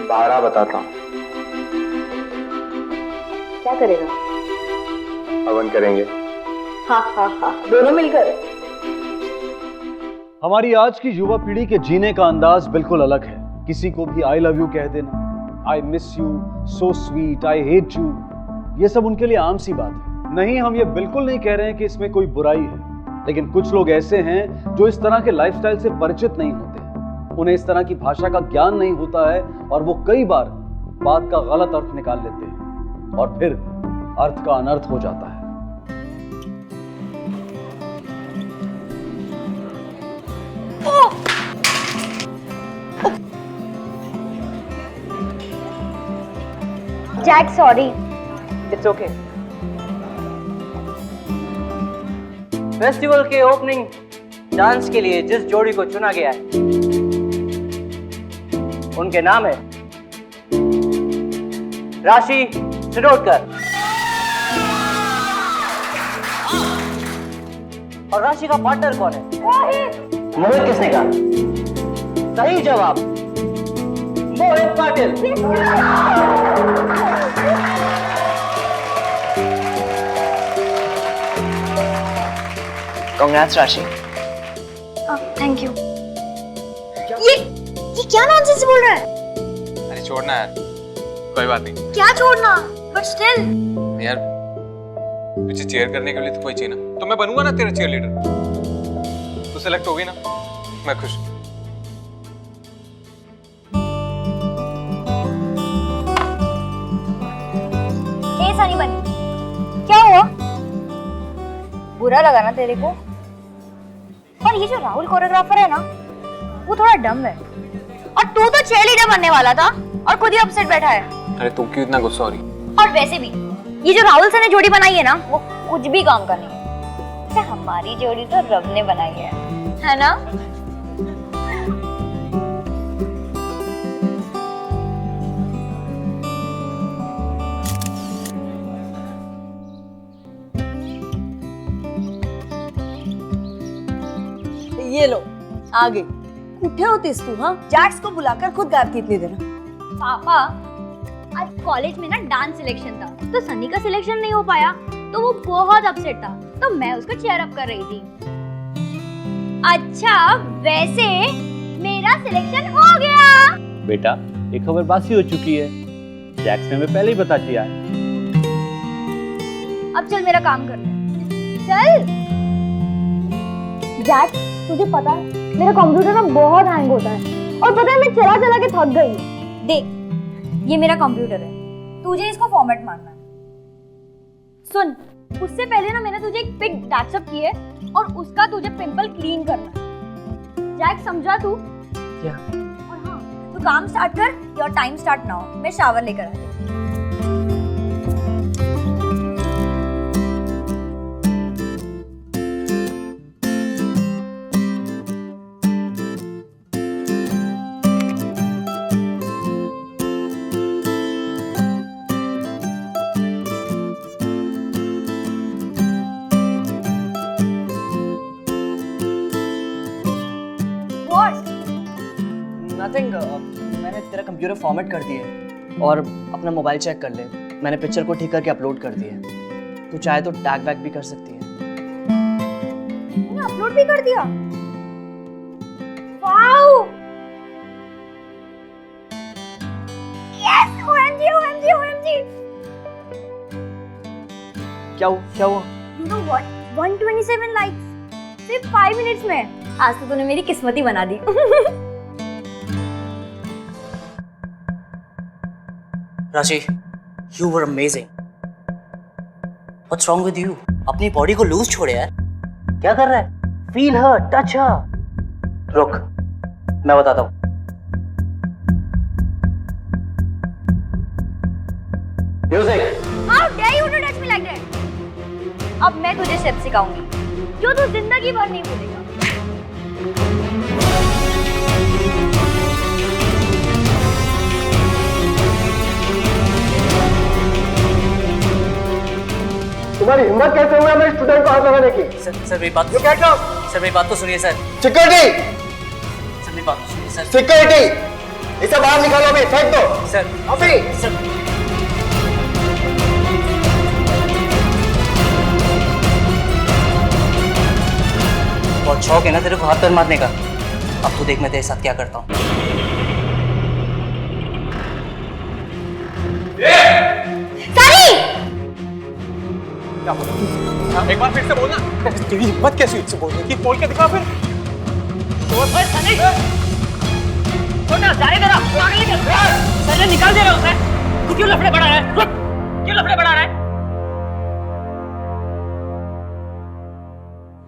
बारह बताता हूँ। क्या करेगा? हवन करेंगे। हाँ हाँ हाँ, दोनों मिलकर। हमारी आज की युवा पीढ़ी के जीने का अंदाज बिल्कुल अलग है। किसी को भी आई लव यू कह देना, I miss you, so sweet, I hate you, ये सब उनके लिए आम सी बात है। नहीं, हम ये बिल्कुल नहीं कह रहे हैं कि इसमें कोई बुराई है, लेकिन कुछ लोग ऐसे हैं जो इस तरह के लाइफस्टाइल से परिचित नहीं होते। उन्हें इस तरह की भाषा का ज्ञान नहीं होता है और वो कई बार बात का गलत अर्थ निकाल लेते हैं और फिर अर्थ का अनर्थ हो जाता है। Jack sorry. It's okay. Festival के ओपनिंग डांस के लिए जिस जोड़ी को चुना गया है उनके नाम है राशि सिरोडकर। और राशि का पार्टनर कौन है? मोहित। किसने कहा? सही जवाब, मोहित पाटिल। कांग्रेट्स राशि। Thank you. ये क्या नॉनसेंस बोल रहा है? अरे छोड़ना यार, कोई बात नहीं। क्या छोड़ना? बट स्टिल यार तुझे चीयर करने के लिए तो कोई चाहिए ना, तो मैं बनूंगा ना तेरा चीयर लीडर। तू सेलेक्ट होगी ना, मैं खुश हूं। ए सनी बनी, क्या हुआ? बुरा लगा ना तेरे को? और ये जो राहुल कोरियोग्राफर है ना, वो थोड़ा डम है। और तू तो चीयर लीडर बनने वाला था और खुद ही अपसेट बैठा है। अरे तू क्यों इतना गुस्सा हो रही? और वैसे भी ये जो राहुल सर ने जोड़ी बनाई है ना, वो कुछ भी काम का नहीं है। हमारी जोड़ी तो रब ने बनाई है ना? ये लो आ गई। कुठे होतीस तू? हाँ, जैक्स को बुलाकर खुद गाती इतनी देर। पापा आज कॉलेज में ना डांस सिलेक्शन था, तो सनी का सिलेक्शन नहीं हो पाया, तो वो बहुत अपसेट था, तो मैं उसको चीयर अप कर रही थी। अच्छा वैसे मेरा सिलेक्शन हो गया। बेटा एक खबर बासी हो चुकी है, जैक्स ने हमें पहले ही बता दिया है। अब चल मेरा काम कर ले। चल। जैक तुझे पता है मेरा कंप्यूटर ना बहुत हैंग होता है, और पता है मैं चला चला के थक गई। देख ये मेरा कंप्यूटर है, तुझे इसको फॉर्मेट मारना है। सुन, उससे पहले ना मैंने तुझे एक पिक व्हाट्सएप की है और उसका तुझे पिंपल क्लीन करना है। जैक समझा तू? क्या? और हाँ, तू काम स्टार्ट कर, योर टाइम स्टार्ट नाउ। मैं शावर लेकर आती हूँ। नथिंग, मैंने तेरा कंप्यूटर फॉर्मेट कर दिया और अपना मोबाइल चेक कर ले, मैंने पिक्चर को ठीक करके अपलोड कर दिया। तू चाहे तो टैग बैक भी कर सकती है। तूने अपलोड भी कर दिया? Wow! Yes! OMG OMG OMG! क्या हुआ? You know what? 127 लाइक्स सिर्फ 5 मिनट्स में। आज तो तूने मेरी किस्मत ही बना दी। राशि, you were amazing. What's wrong with you? अपनी बॉडी को लूज छोड़े यार। क्या कर रहा है? Feel her, touch her. रुक, मैं बताता हूँ। Music. How dare you to touch me like that? अब मैं तुझे स्टेप सिखाऊंगी जो तू जिंदगी भर नहीं भूलेगा। तुम्हारी हिम्मत कैसे हुआ मेरे स्टूडेंट को हाथ लगाने की? सर मेरी बात सर मेरी बात तो सुनिए सर। सिक्योरिटी! सर मेरी बात तो सुनिए सर। सिक्योरिटी! इसे बाहर निकालो अभी, फेंक दो। सर अभी सर। बहुत शौक है ना तेरे को हाथ पैर मारने का। अब तू देख मैं तेरे साथ क्या करता हूँ। एक बार फिर से बोलना। तेरी हिम्मत कैसी हुई इससे बोलने की? बोल के दिखा फिर। सर निकाल दे रहा हूँ। तू क्यों लफड़े बढ़ा रहा है? क्यों लफड़े बढ़ा रहा है?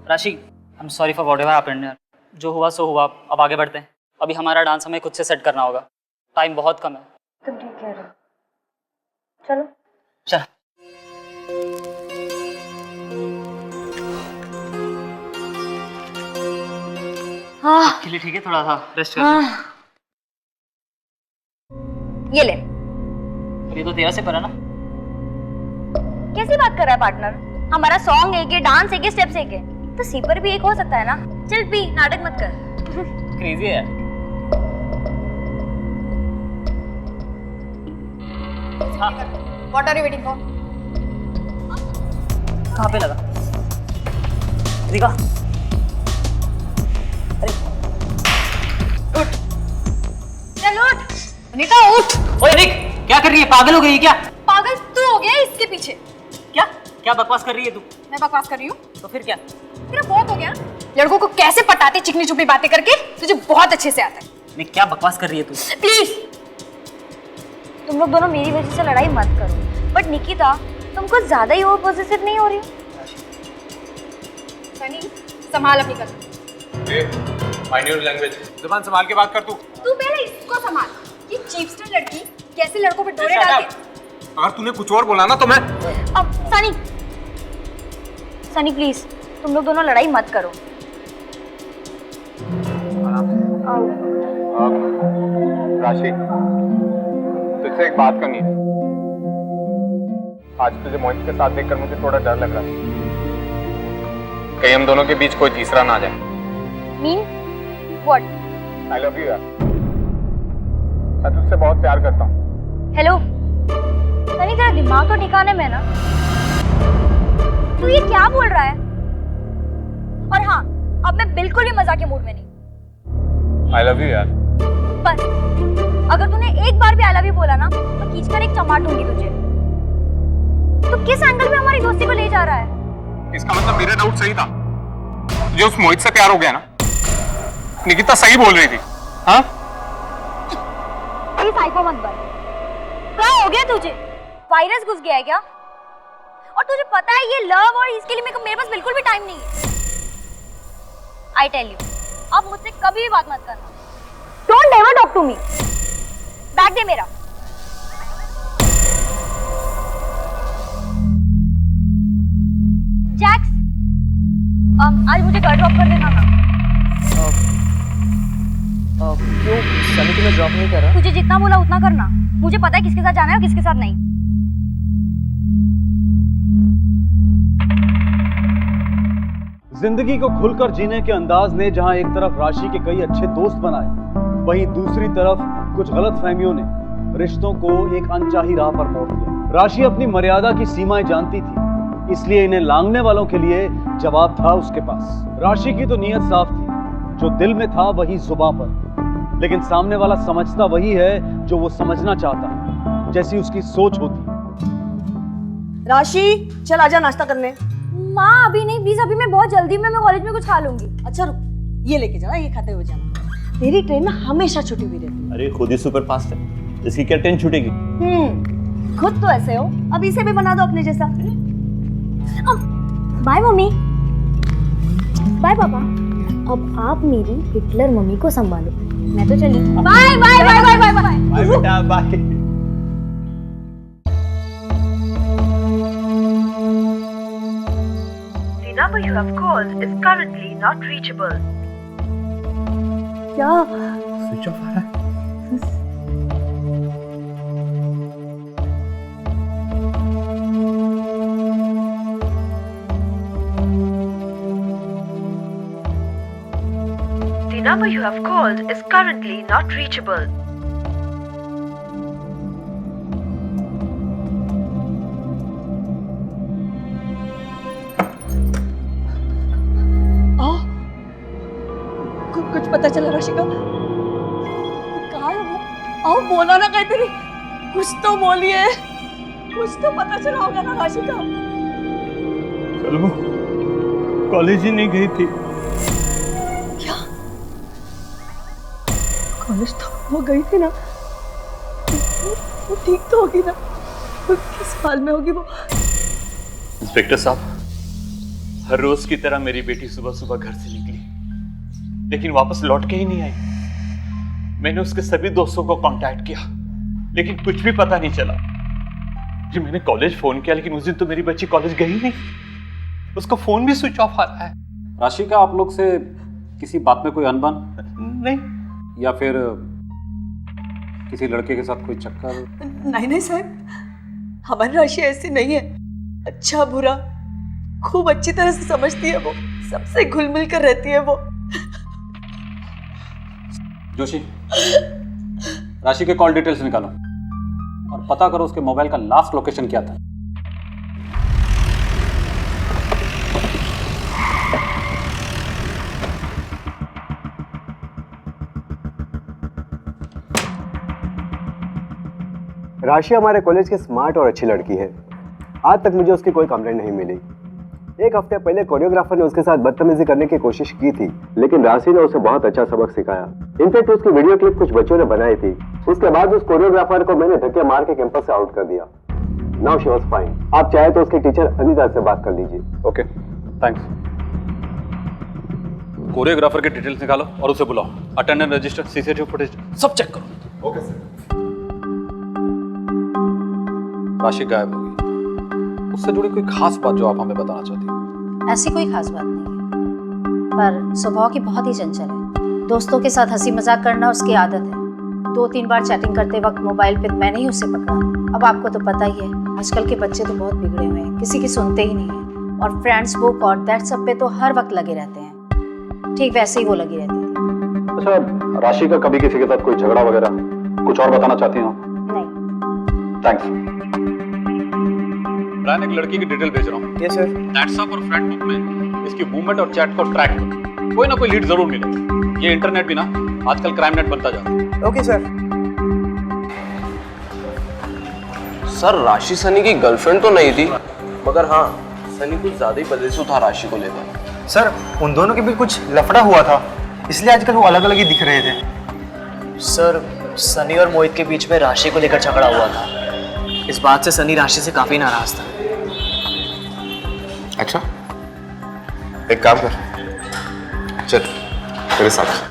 राशि, I am sorry for whatever happened यार। जो हुआ सो हुआ, अब आगे बढ़ते हैं। अभी हमारा डांस हमें खुद से सेट करना होगा, टाइम बहुत कम है। तुम ठीक कह रहे हो। चलो चल। के लिए ठीक है, थोड़ा सा रेस्ट कर। ये ले। ये तो तेरा से पर है ना। कैसी बात कर रहा है पार्टनर? हमारा सॉन्ग एक है, डांस एक है, स्टेप्स एक है, तो सी पर भी एक हो सकता है ना। चल पी, नाटक मत कर। क्रेजी है। What are you waiting for? कहाँ पे लगा? रिका, चल उठ। अनीता उठ। ओए निक, क्या कर रही है? पागल हो गई है क्या? पागल तू हो गया इसके पीछे। क्या क्या बकवास कर रही है तू? मैं बकवास कर रही हूँ? तो फिर क्या? तेरा बहुत हो गया। लड़कों को कैसे पटाते चिकनी चुपड़ी बातें करके तुझे बहुत अच्छे से आता है। निक, क्या बकवास कर रही है तू? प्लीज तुम लोग दोनों मेरी वजह से लड़ाई मत करो। बट निकिता, तुम कुछ ज्यादा ही ओवर पॉजिटिव नहीं हो रही हो? सनी, संभाल अपनी कदम। Mind your language. जुबान संभाल के बात कर तू। तू पहले इसको संभाल। ये चीपस्टर लड़की कैसे लड़कों पे डोरे डाल के। अगर तूने कुछ और बोला ना तो मैं। अब सनी प्लीज तुम लोग दोनों लड़ाई मत करो। राशि, तुझसे एक बात करनी है। आज तुझे मोहित के साथ देखकर मुझे थोड़ा डर लग रहा है। कहीं हम दोनों के बीच कोई तीसरा ना आ जाए। Mean what? I love you यार। मैं तुझसे बहुत प्यार करता हूँ। हेलो सनी, तेरा दिमाग तो ठिकाने में है ना? तू ये क्या बोल रहा है? और हाँ, अब मैं बिल्कुल भी मजाक के मूड में नहीं। आई लव यू यार। बस अगर तूने एक बार भी आई लव यू बोला ना तो खींचकर एक चमाट दूंगी तुझे। तो किस एंगल में हमारी दोस्ती को ले जा रहा है? इसका मतलब मेरा डाउट सही था। तुझे उस मोहित से प्यार हो गया ना? निकिता सही बोल रही थी। हाँ? ये साइको मत बन। क्या हो गया तुझे? वायरस घुस गया है क्या? और तुझे पता है ये लव और इसके लिए मेरे पास बिल्कुल भी टाइम नहीं है। आई टेल यू, अब मुझसे कभी भी बात मत करना। Don't ever talk to me. Bag दे मेरा। जैक्स, आज मुझे घर ड्रॉप कर देना ना। क्यों? सनी तुम्हें ड्रॉप नहीं कर रहा? तुझे जितना बोला उतना करना। मुझे पता है किसके साथ जाना है और किसके साथ नहीं। जिंदगी को खुलकर जीने के अंदाज ने जहां एक तरफ राशि के कई अच्छे दोस्त बनाए, वहीं दूसरी तरफ कुछ गलतफहमियों ने रिश्तों को एक अनचाही राह पर मोड़ दिया। राशि अपनी मर्यादा की सीमाएं जानती थी, इसलिए इन्हें लांघने वालों के लिए जवाब था उसके पास। राशि की तो नीयत साफ थी, जो दिल में था वही जुबां पर, लेकिन सामने वाला समझता वही है जो वो समझना चाहता है, जैसी उसकी सोच होती। राशि चल आजा नाश्ता करने। माँ अभी नहीं प्लीज, अभी मैं बहुत जल्दी में, मैं कॉलेज में कुछ खा लूंगी। अच्छा रुक, ये लेके जाना, ये खाते हुए जाना। तेरी ट्रेन ना हमेशा छुट्टी हुई रहती है। अरे खुद ही सुपर फास्ट है, इसकी क्या ट्रेन छूटेगी? खुद तो ऐसे हो, अब इसे भी बना दो अपने जैसा। बाय मम्मी, बाय पापा। अब आप मेरी हिटलर मम्मी को संभालो, मैं तो चली। Bye bye bye bye bye bye bye बेटा, bye. The number you have called is currently not reachable. क्या? स्विच ऑफ आ रहा है। The number you have called is currently not reachable. कुछ पता चला राशि का? कहाँ है वो? आओ बोला ना कहते, कुछ तो बोलिए, कुछ तो पता चला होगा ना राशि का। कल वो कॉलेज ही नहीं गई थी। क्या? कॉलेज तो वो गई थी ना, वो ठीक तो होगी ना? किस हाल में होगी वो? इंस्पेक्टर साहब, हर रोज की तरह मेरी बेटी सुबह सुबह घर से निकली, लेकिन वापस लौट के ही नहीं आई। मैंने उसके सभी दोस्तों को कांटेक्ट किया, लेकिन कुछ भी पता नहीं चला। जी मैंने कॉलेज फोन किया, लेकिन उस दिन तो मेरी बच्ची कॉलेज गई नहीं, उसका फोन भी स्विच ऑफ आ रहा है। राशि का आप लोग से किसी बात में कोई अनबन? नहीं। या फिर किसी लड़के के साथ कोई चक्कर? नहीं साहब, हमारी राशि ऐसी नहीं है। अच्छा बुरा खूब अच्छी तरह से समझती है वो, सबसे घुल मिल कर रहती है वो। जोशी, राशि के कॉल डिटेल्स निकालो और पता करो उसके मोबाइल का लास्ट लोकेशन क्या था। राशि हमारे कॉलेज की स्मार्ट और अच्छी लड़की है। आज तक मुझे उसकी कोई कंप्लेंट नहीं मिली। एक हफ्ते पहले कोरियोग्राफर ने उसके साथ बदतमीजी करने की कोशिश की थी, लेकिन राशि ने उसे बहुत अच्छा सबक सिखाया। इनफैक्ट उसकी वीडियो क्लिप कुछ बच्चों ने बनाई थी। उसके बाद उस कोरियोग्राफर को मैंने धक्के मार के कैंपस से आउट कर दिया। Now she was fine. आप चाहे तो उसके टीचर अनीता से बात कर लीजिए। Okay, thanks. कोरियोग्राफर के डिटेल्स निकालो और उसे बुलाओ। अटेंडेंस रजिस्टर, सीसीटीवी फुटेज सब चेक करो। Okay sir. राशि गायब होगी, उससे जुड़ी कोई खास बात जो आप हमें बताना चाहती हैं? ऐसी कोई खास बात नहीं है, पर स्वभाव की बहुत ही चंचल है। दोस्तों के साथ हंसी मजाक करना उसकी आदत है। 2-3 बार चैटिंग करते वक्त मोबाइल पे मैंने ही उसे पकड़ा। अब आपको तो पता ही है, आजकल के बच्चे तो बहुत बिगड़े हुए हैं, किसी की सुनते ही नहीं है। और फ्रेंड्स बुक और दैट सब पे तो हर वक्त लगे रहते हैं। ठीक वैसे ही वो लगी रहती थी। अच्छा, राशि का कभी किसी के साथ कोई झगड़ा वगैरह कुछ और बताना चाहती हो? नहीं। थैंक्स। ब्रायन, एक लड़की की डिटेल भेज रहा हूँ। Yes sir. व्हाट्सएप और फ्रेंड बुक में इसकी मूवमेंट और चैट को ट्रैक करो, कोई ना कोई लीड जरूर मिलेगा। ये इंटरनेट भी ना आजकल क्राइम नेट बनता जा रहा है। Okay sir. सर, राशि सनी की गर्लफ्रेंड तो नहीं थी, मगर हाँ सनी कुछ ज्यादा ही पजेसिव था राशि को लेकर। सर, उन दोनों के बीच कुछ लफड़ा हुआ था, इसलिए आजकल वो अलग अलग ही दिख रहे थे। सर, सनी और मोहित के बीच में राशि को लेकर झगड़ा हुआ था। इस बात से सनी राशि से काफी नाराज था। अच्छा, एक काम कर, चल तेरे साथ।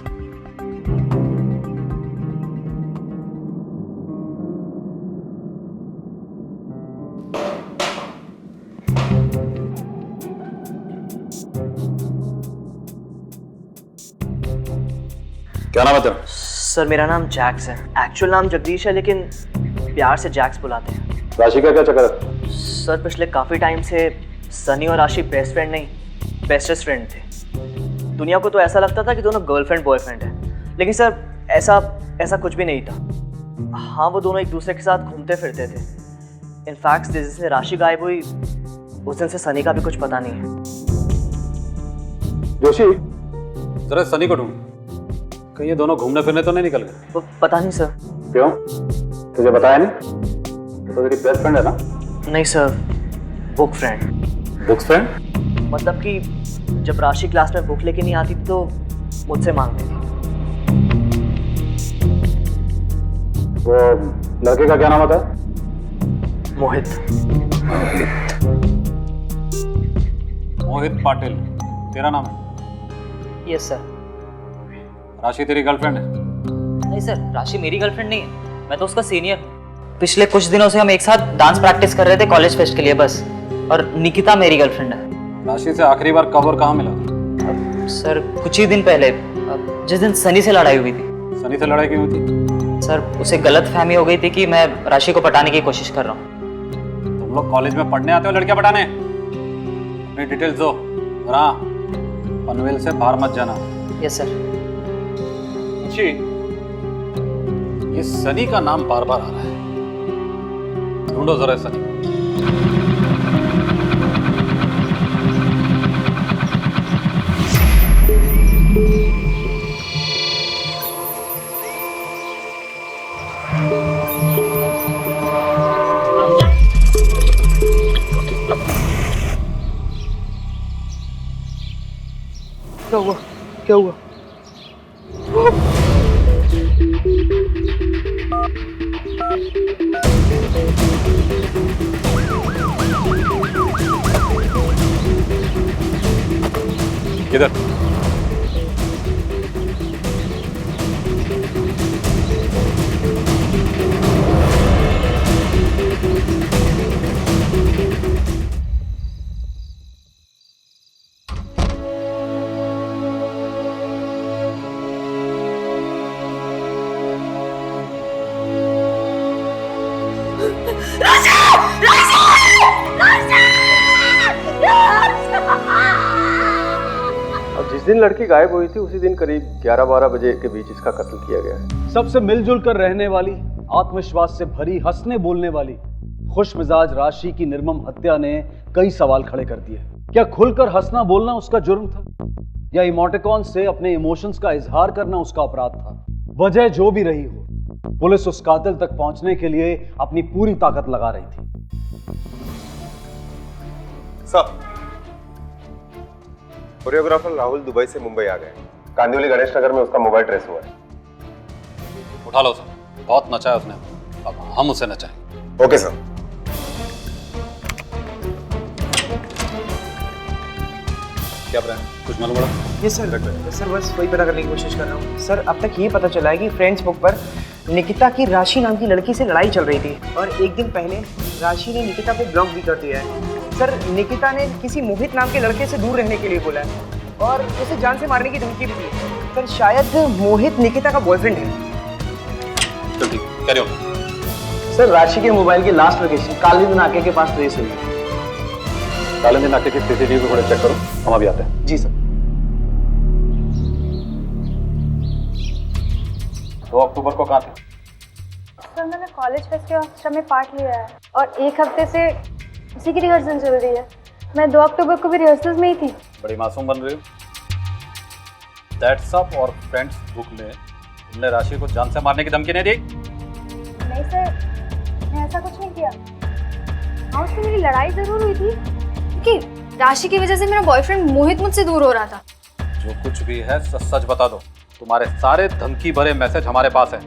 क्या नाम है तेरा? सर, मेरा नाम जैक्स है। एक्चुअल नाम जगदीश है, लेकिन प्यार से जैक्स बुलाते हैं। राशि का क्या चक्कर है? सर, पिछले काफी टाइम से सनी और राशि बेस्ट फ्रेंड नहीं, बेस्टेस्ट फ्रेंड थे। दुनिया को तो ऐसा लगता था कि दोनों गर्लफ्रेंड बॉयफ्रेंड है, लेकिन सर ऐसा ऐसा कुछ भी नहीं था। हाँ, वो दोनों एक दूसरे के साथ घूमते फिरते थे। इनफैक्ट जिस दिन से राशि गायब हुई उस दिन से सनी का भी कुछ पता नहीं है। जोशी, जरा सनी को ढूंढ, कहीं ये दोनों घूमने फिरने तो नहीं निकल गए? पता नहीं सर। क्यों, तुझे बताया नहीं? तो तेरी बेस्ट फ्रेंड है ना? नहीं sir, book friend. Book friend? मतलब कि जब राशि क्लास में बुक लेके नहीं आती थी तो मुझसे मांगती थी। वो लड़के का क्या नाम होता है? मोहित। मोहित पाटिल तेरा नाम है? Yes sir. राशि तेरी गर्लफ्रेंड है? नहीं सर, राशि मेरी गर्लफ्रेंड नहीं है, मैं तो उसका सीनियर हूँ। पिछले कुछ दिनों से हम एक साथ डांस प्रैक्टिस कर रहे थे कॉलेज फेस्ट के लिए बस। और निकिता मेरी गर्लफ्रेंड है। राशि से आखिरी बार कब और कहाँ मिला था? सर कुछ ही दिन पहले, जिस दिन सनी से लड़ाई हुई थी। सनी से लड़ाई क्यों हुई थी? सर उसे गलत फहमी हो गई थी कि मैं राशि को पटाने की कोशिश कर रहा हूँ। तुम लोग कॉलेज में पढ़ने आते हो लड़कियां पटाने? अपनी डिटेल्स दो। और हाँ, पनवेल से बाहर मत जाना। Yes sir. जी, ये सनी का नाम बार बार आ रहा है, ढूंढो जरा सनी। क्या हुआ? क्या हुआ? किधर? जिस दिन लड़की गायब हुई थी उसी दिन करीब 11-12 बजे के बीच इसका कत्ल किया गया है। सबसे मिलजुल कर रहने वाली, आत्मविश्वास से भरी, हंसने बोलने वाली, खुश मिजाज राशि की निर्मम हत्या ने कई सवाल खड़े कर दिए। क्या खुलकर हंसना बोलना उसका जुर्म था, या इमोटिकॉन से अपने इमोशंस का इजहार करना उसका अपराध था? वजह जो भी रही हो, पुलिस उस कातिल तक पहुंचने के लिए अपनी पूरी ताकत लगा रही थी। सब कोरियोग्राफर राहुल दुबई से मुंबई आ गए। कांदिवली गणेश नगर में उसका मोबाइल ट्रेस हुआ है। उठा लो सर, बहुत नचाया उसने, अब हम उसे नचाएंगे। Okay sir. क्या प्लान, कुछ मालूम पड़ा? ये सर बस वही पता करने की कोशिश कर रहा हूँ सर। अब तक ये पता चला है कि फ्रेंड्स बुक पर निकिता की राशि नाम की लड़की से लड़ाई चल रही थी और एक दिन पहले राशि ने निकिता को ब्लॉक भी कर दिया है। सर निकिता ने किसी मोहित नाम के लड़के से दूर रहने के लिए बोला है और उसे जान से मारने की धमकी भी दी है। सर शायद मोहित निकिता का बॉयफ्रेंड है। चल ठीक, कैरी ऑन। सर राशि के मोबाइल की लास्ट लोकेशन कालीन नाके के पास ट्रेस हुई है। कालीन नाके के सीसीटीवी फुटेज चेक करो, हम अभी आते हैं। जी सर। 2 अक्टूबर को कहाँ थे? सर मैंने कॉलेज फेस्ट के ऑर्केस्ट्रा में पार्ट लिया है और 1 हफ्ते से उसी की रिहर्सल चल रही है। मैं 2 अक्टूबर को भी रिहर्सल में ही थी। बड़ी मासूम बन रही हो। दैट्स अप और फ्रेंड्स बुक में तुमने राशि को जान से मारने की धमकी नहीं दी? नहीं सर, मैं ऐसा कुछ नहीं किया। हाँ उससे मेरी लड़ाई जरूर हुई थी क्योंकि राशि की वजह से मेरा बॉयफ्रेंड मोहित मुझसे दूर हो रहा था। जो कुछ भी है सच सच बता दो। तुम्हारे सारे धमकी भरे मैसेज हमारे पास है।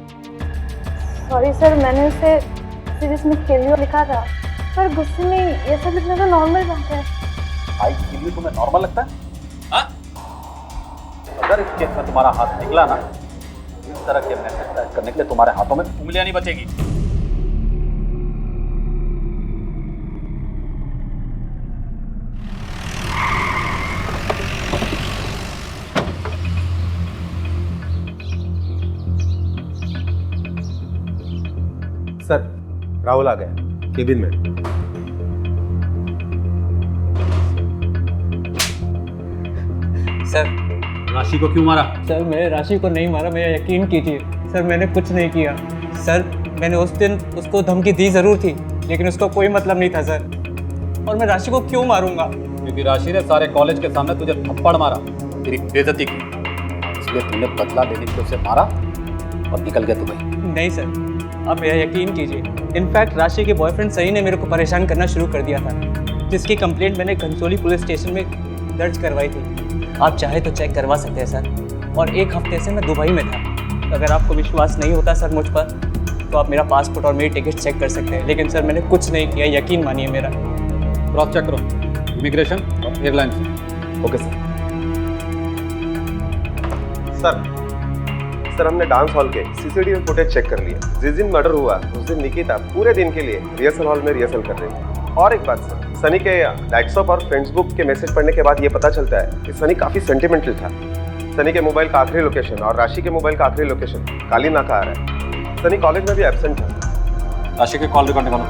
सॉरी सर, मैंने उसे सीरीज में खेल लिखा था पर गुस्से में ये सब लिखना तो नॉर्मल बात है। आई के लिए तुम्हें नॉर्मल लगता है? हाँ? अगर इस केस में तुम्हारा हाथ निकला ना, इस तरह के मैसेज टाइप करने के लिए तुम्हारे हाथों में उंगलियां नहीं बचेगी। सर राहुल आ गया केबिन में। सर राशि को क्यों मारा? सर मैंने राशि को नहीं मारा, मेरा यकीन कीजिए सर, मैंने कुछ नहीं किया सर। मैंने उस दिन उसको धमकी दी ज़रूर थी, लेकिन उसका कोई मतलब नहीं था सर। और मैं राशि को क्यों मारूंगा? क्योंकि राशि ने सारे कॉलेज के सामने तुझे थप्पड़ मारा, तेरी बेइज्जती की, इसलिए तूने बदला लेने के लिए उसे मारा और निकल गया दुबई। नहीं सर, आप मेरा यकीन कीजिए। इनफैक्ट राशि के बॉयफ्रेंड सही ने मेरे को परेशान करना शुरू कर दिया था, जिसकी कंप्लेंट मैंने घनसोली पुलिस स्टेशन में दर्ज करवाई थी। आप चाहे तो चेक करवा सकते हैं सर। और 1 हफ्ते से मैं दुबई में था। अगर आपको विश्वास नहीं होता सर मुझ पर, तो आप मेरा पासपोर्ट और मेरी टिकट चेक कर सकते हैं। लेकिन सर मैंने कुछ नहीं किया, यकीन मानिए मेरा। क्रॉस चेक करो, इमिग्रेशन और एयरलाइन से। Okay sir. सर हमने डांस हॉल के सीसीटीवी फुटेज चेक कर लिया। जिस दिन मर्डर हुआ उस दिन निकिता पूरे दिन के लिए रिहर्सल हॉल में रिहर्सल कर रही थी। और एक बात सर, सनी के व्हाट्सएप और फेसबुक के मैसेज पढ़ने के बाद ये पता चलता है कि सनी काफी सेंटिमेंटल था। सनी के मोबाइल का आखिरी लोकेशन और राशि के मोबाइल का आखिरी लोकेशन काली नाका आ रहा है। सनी कॉलेज में भी एब्सेंट था। राशि के कॉल रिकॉर्ड निकालो।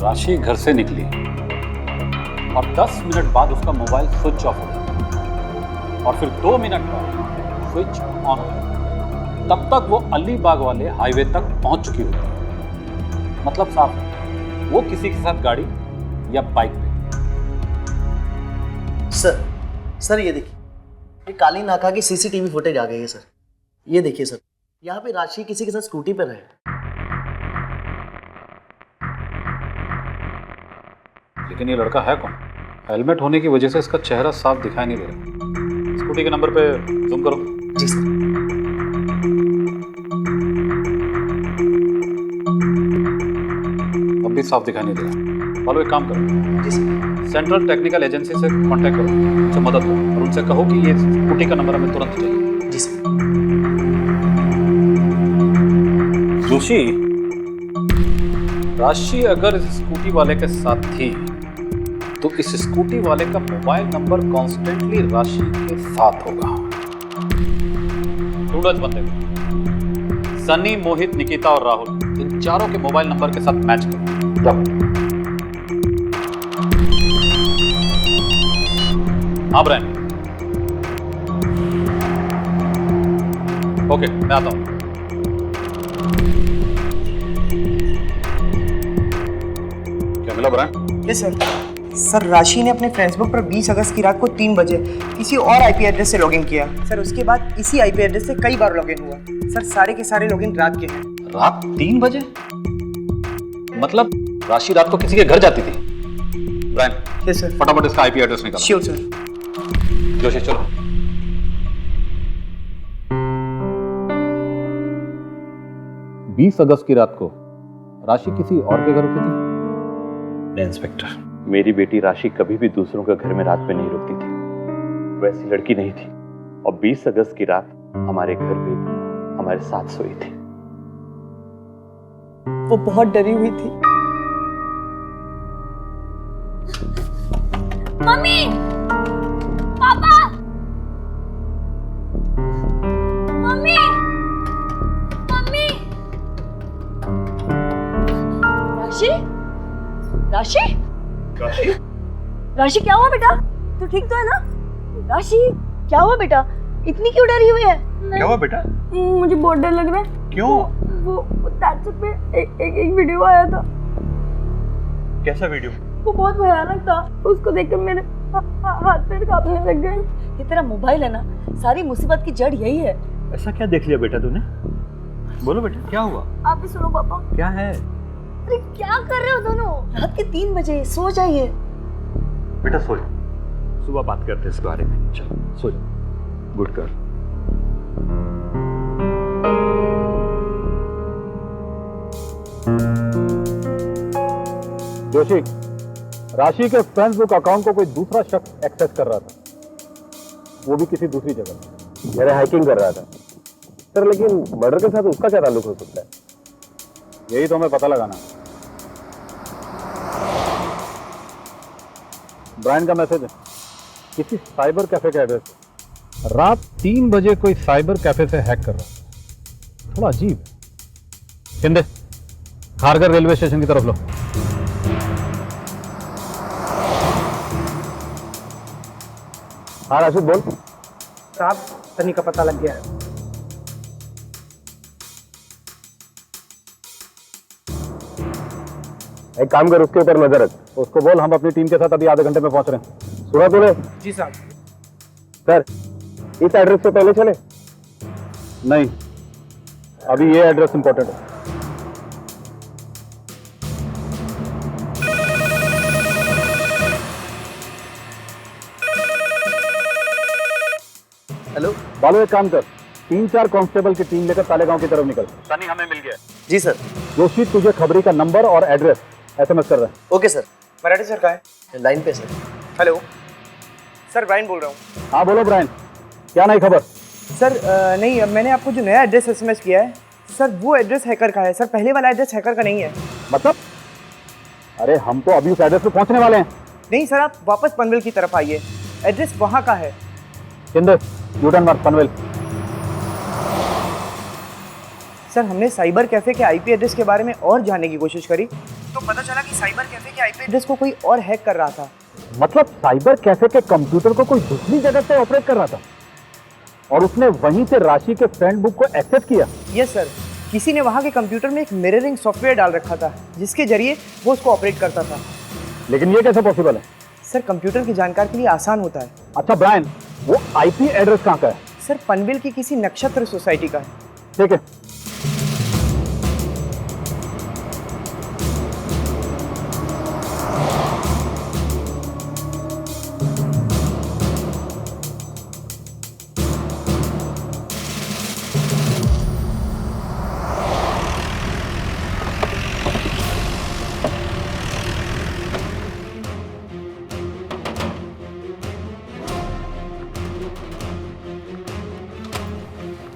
राशि घर से निकली और 10 मिनट बाद उसका मोबाइल स्विच ऑफ हो गया और फिर 2 मिनट बाद स्विच ऑन हो गया। तब तक वो अलीबाग वाले हाईवे तक पहुंच चुकी होती। मतलब साफ है, वो किसी के साथ गाड़ी या बाइक पे। सर ये देखिए, ये काली नाका की सीसीटीवी फुटेज आ गई है सर। ये देखिए सर, यहाँ पे राशि किसी के साथ स्कूटी पर है। लेकिन ये लड़का है कौन? हेलमेट होने की वजह से इसका चेहरा साफ दिखाई नहीं दे रहा। स्कूटी के नंबर पे जूम करो। जी सर। अब भी साफ दिखाई नहीं दे रहा। चलो एक काम करो, जी सर, सेंट्रल टेक्निकल एजेंसी से कांटेक्ट करो, उनसे मदद लो और उनसे कहो कि ये स्कूटी का नंबर हमें तुरंत चाहिए। जी सर। जोशी, राशि अगर इस स्कूटी वाले के साथ थी तो इस स्कूटी वाले का मोबाइल नंबर कॉन्स्टेंटली राशि के साथ होगा। ढूंढो इस बंदे को। सनी, मोहित, निकिता और राहुल, इन चारों के मोबाइल नंबर के साथ मैच करो। हाँ ब्रायन, ओके मैं आता हूं। क्या मिला ब्रायन? Yes sir. सर राशि ने अपने फेसबुक पर 20 अगस्त की रात को 3 बजे किसी और आईपी एड्रेस से लॉगिन किया। सर उसके बाद इसी आईपी एड्रेस से कई बार लॉगिन हुआ। सर सारे के सारे लॉगिन रात के हैं। रात 3 बजे? मतलब राशि रात को किसी के घर जाती थी? Brian, yes sir. फटाफट इसका आईपी एड्रेस निकालो। Sure sir. जोशी चलो। 20 अगस्त की रात को राशि किसी और के घर रुकी थी? इंस्पेक्टर, मेरी बेटी राशि कभी भी दूसरों के घर में रात में नहीं रुकती थी। वैसी लड़की नहीं थी। और 20 अगस्त की रात हमारे घर पे हमारे साथ सोई थी। वो बहुत डरी हुई थी। मम्मी, पापा, मम्मी, मम्मी, राशि, राशि, राशि, राशि क्या हुआ बेटा? तू ठीक तो है ना? राशि क्या हुआ बेटा? इतनी क्यों डरी हुई है? क्या हुआ बेटा? मुझे बहुत डर लग रहा है। क्यों? वो व्हाट्सएप पे एक वीडियो आया था। कैसा वीडियो? वो बहुत भयानक था। उसको देखकर मेरे हाथ पैर कांपने लग गए। ये तेरा मोबाइल है ना, सारी मुसीबत की जड़ यही है। ऐसा क्या देख लिया बेटा तूने? बोलो बेटा क्या हुआ? आप भी सुनो पापा। क्या है? अरे क्या कर रहे हो दोनों? रात के 3 बजे, सो जाइए। बेटा सो जा, सुबह बात करते हैं इस बारे में। चलो सो जा। Good girl. जोशी, राशि के फेसबुक अकाउंट को कोई दूसरा शख्स एक्सेस कर रहा था, वो भी किसी दूसरी जगह। मेरे हैकिंग कर रहा था सर, लेकिन मर्डर के साथ उसका क्या ताल्लुक हो सकता है? यही तो हमें पता लगाना। ब्रायन का मैसेज है किसी साइबर कैफे के एड्रेस पे। रात 3 बजे कोई साइबर कैफे से हैक कर रहा है। थोड़ा अजीब है। शिंदे, खारघर रेलवे स्टेशन की तरफ लो। हाँ राशिद बोल। साहब सनी का पता लग गया है। एक काम कर, उसके ऊपर नजर रख। उसको बोल हम अपनी टीम के साथ अभी आधे घंटे में पहुंच रहे हैं। सुना तूने? जी साहब। सर इस एड्रेस से पहले चले? नहीं, अभी ये एड्रेस इंपॉर्टेंट है। हेलो बालू, एक काम कर, 3-4 कांस्टेबल की टीम लेकर तालेगांव की तरफ निकल। सनी हमें मिल गया। जी सर। जोशी तुझे खबरी का नंबर और एड्रेस SMS कर रहा है। Okay sir. मराठी सर कहाँ है? लाइन पे सर। हेलो सर, ब्रायन बोल रहा हूँ। हाँ बोलो ब्रायन, क्या नई खबर? सर नहीं, मैंने आपको जो नया एड्रेस SMS किया है सर, वो एड्रेस हैकर का है सर। पहले वाला एड्रेस हैकर का नहीं है। मतलब? अरे हम तो अभी उस एड्रेस पे पहुंचने वाले हैं। नहीं सर, आप वापस पनवेल की तरफ आइए, एड्रेस वहाँ का है। किंदर यूटर्न मार, पनवेल। सर हमने साइबर कैफे के IP एड्रेस के बारे में और जानने की कोशिश करी तो पता चला कि साइबर कैफे के IP एड्रेस को कोई और हैक कर रहा था। मतलब साइबर कैफे के कंप्यूटर को कोई दूसरी जगह से ऑपरेट कर रहा था और उसने वहीं से राशि के फ्रेंड बुक को एक्सेस किया। यस सर, किसी ने वहाँ के कंप्यूटर में एक मिररिंग सॉफ्टवेयर डाल रखा था जिसके जरिए वो उसको ऑपरेट करता था। लेकिन ये कैसे पॉसिबल है? सर कंप्यूटर की जानकारी के लिए आसान होता है। अच्छा ब्रायन, वो IP एड्रेस कहाँ का है? सर पनवेल की किसी नक्षत्र सोसाइटी का है। ठीक है।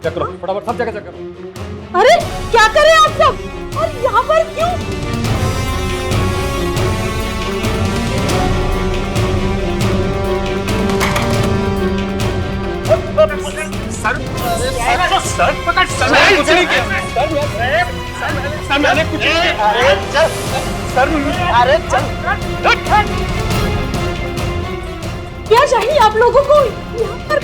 चेक करो फटाफट, सब जगह चेक करो। अरे क्या कर रहे हैं आप सब, और यहाँ पर क्यों? क्या चाहिए आप लोगों को यहाँ पर?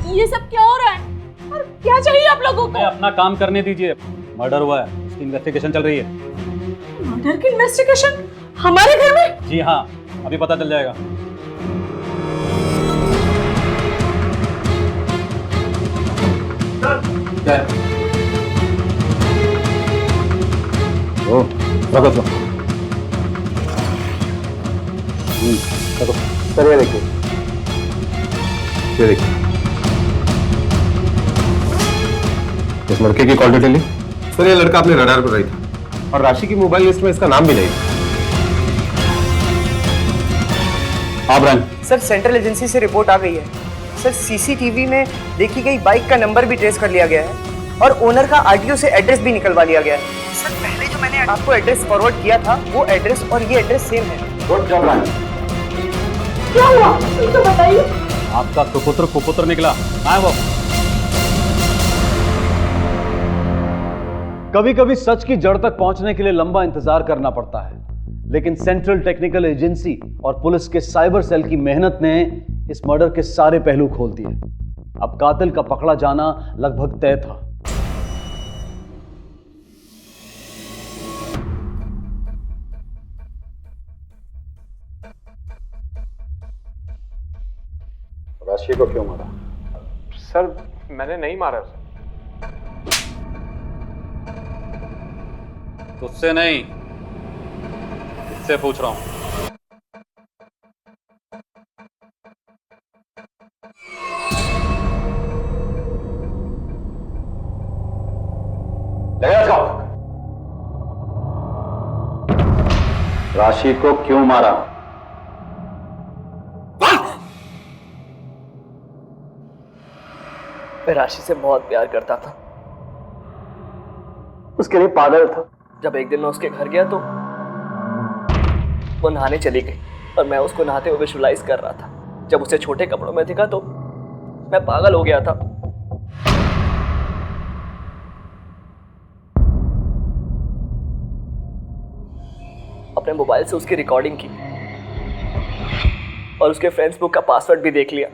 ये सब क्या हो रहा है और क्या चाहिए आप लोगों को? अपना काम करने दीजिए। मर्डर हुआ है, उसकी इन्वेस्टिगेशन चल रही है। मर्डर की इन्वेस्टिगेशन हमारे घर में? जी हाँ, अभी पता चल जाएगा। क्या है? ओ, रखो तो। रखो। सर ये देखिए, ये देखिए, इस लड़के की कॉल डिटेल ली। सर ये लड़का अपने रडार पर रही था और राशि की मोबाइल लिस्ट में इसका नाम भी नहीं था। हाँ ब्रायन। सर सेंट्रल एजेंसी से रिपोर्ट आ गई है। सर CCTV में देखी गई बाइक का नंबर भी ट्रेस कर लिया गया है और ओनर का RTO से एड्रेस भी निकलवा लिया गया है। सर पहले जो मैंने आपको एड्रेस फॉरवर्ड किया था वो एड्रेस और ये एड्रेस सेम है। Good job Brian. क्या हुआ तो बताइए। आपका सुपुत्र कुपुत्र निकला। आए वो। कभी कभी सच की जड़ तक पहुंचने के लिए लंबा इंतजार करना पड़ता है, लेकिन सेंट्रल टेक्निकल एजेंसी और पुलिस के साइबर सेल की मेहनत ने इस मर्डर के सारे पहलू खोल दिए। अब कातिल का पकड़ा जाना लगभग तय था। राशि को क्यों मारा? सर मैंने नहीं मारा उसे। तुझसे नहीं, इससे पूछ रहा हूं। राशि को क्यों मारा? मैं राशि से बहुत प्यार करता था, उसके लिए पागल था। जब एक दिन मैं उसके घर गया तो वो नहाने चली गई और मैं उसको नहाते हुए विजुअलाइज कर रहा था। जब उसे छोटे कपड़ों में देखा तो मैं पागल हो गया था। अपने मोबाइल से उसकी रिकॉर्डिंग की और उसके फ्रेंड्स बुक का पासवर्ड भी देख लिया।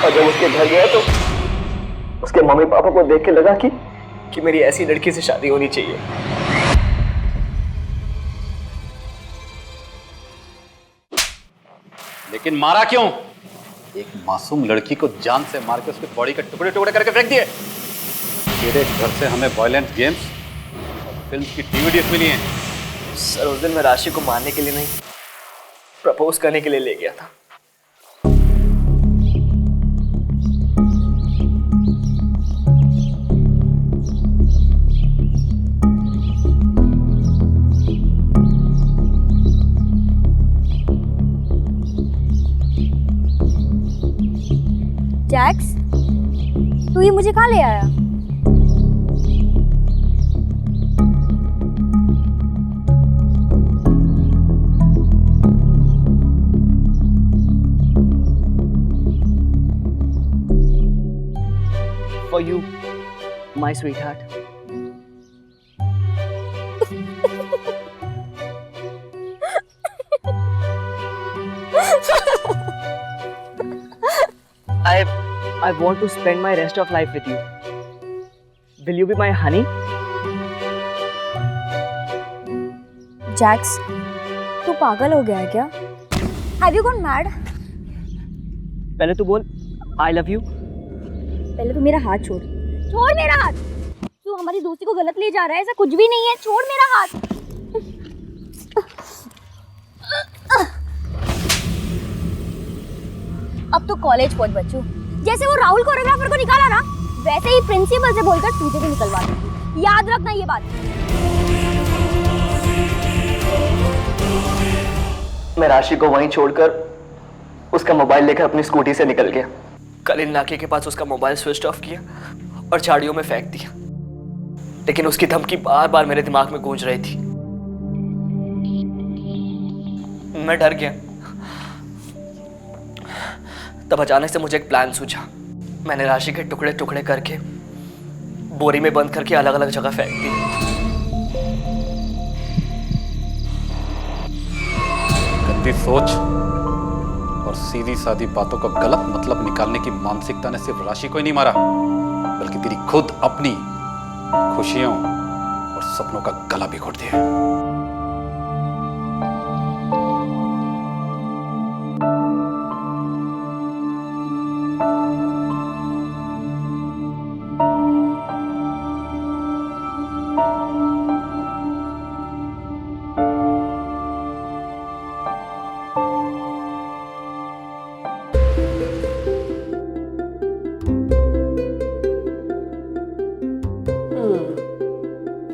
और जब उसके घर गया तो उसके मम्मी पापा को देख के लगा कि मेरी ऐसी लड़की से शादी होनी चाहिए। लेकिन मारा क्यों? एक मासूम लड़की को जान से मार के उसके बॉडी के टुकड़े टुकड़े करके फेंक दिए। तेरे घर से हमें वायलेंट गेम्स और फिल्म की डीवीडीज मिली हैं। सर उस दिन मैं राशि को मारने के लिए नहीं, प्रपोज करने के लिए ले गया था। जैक्स, तू ये मुझे कहाँ ले आया? For you, my sweetheart. I want to spend my rest of life with you. Will you be my honey? Jax, तू पागल हो गया है क्या? Have you gone mad? पहले तू बोल I love you. पहले तू मेरा हाथ छोड़। छोड़ मेरा हाथ। तू हमारी दोस्ती को गलत ले जा रहा है, ऐसा कुछ भी नहीं है। छोड़ मेरा हाथ। अब तो कॉलेज पहुंच बच्चू। जैसे वो राहुल कोरियोग्राफर को निकाला ना, वैसे ही प्रिंसिपल से बोलकर तुझे भी निकलवा दूंगी। याद रखना ये बात। मैं राशि को वहीं छोड़कर उसका मोबाइल लेकर अपनी स्कूटी से निकल गया। कल इन नाके के पास उसका मोबाइल स्विच ऑफ किया और झाड़ियों में फेंक दिया। लेकिन उसकी धमकी बार बार मेरे दिमाग में गूंज रही थी। मैं डर गया। तब अचानक से मुझे एक प्लान सूझा। मैंने राशि के टुकड़े टुकड़े करके बोरी में बंद करके अलग अलग जगह फेंक दी। गंदी सोच और सीधी सादी बातों का गलत मतलब निकालने की मानसिकता ने सिर्फ राशि को ही नहीं मारा, बल्कि तेरी खुद अपनी खुशियों और सपनों का गला भी घोट दिया।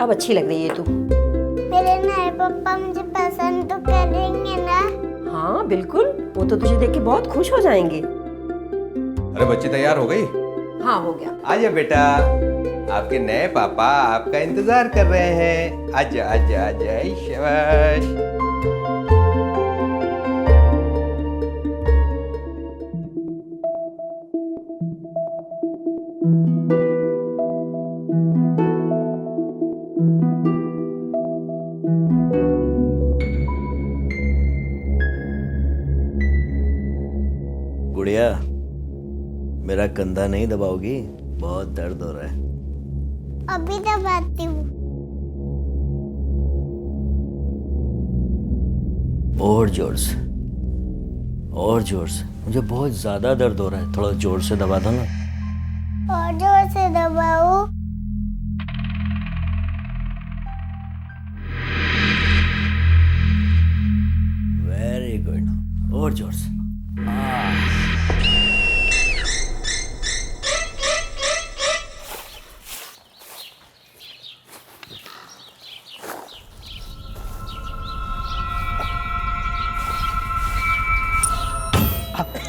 अब अच्छी लग रही है तू। मेरे नए पापा मुझे पसंद तो करेंगे ना? हाँ बिल्कुल, वो तो तुझे देख के बहुत खुश हो जाएंगे। अरे बच्ची तैयार हो गई? हाँ हो गया। आजा बेटा, आपके नए पापा आपका इंतजार कर रहे हैं। आजा आजा आजा, शाबाश। गुड़िया, मेरा कंधा नहीं दबाओगी? बहुत दर्द हो रहा है। अभी दबाती हूँ। और जोर से, और जोर से। मुझे बहुत ज्यादा दर्द हो रहा है, थोड़ा जोर से दबा दो ना। और जोर से दबाओ। वेरी गुड, और जोर से।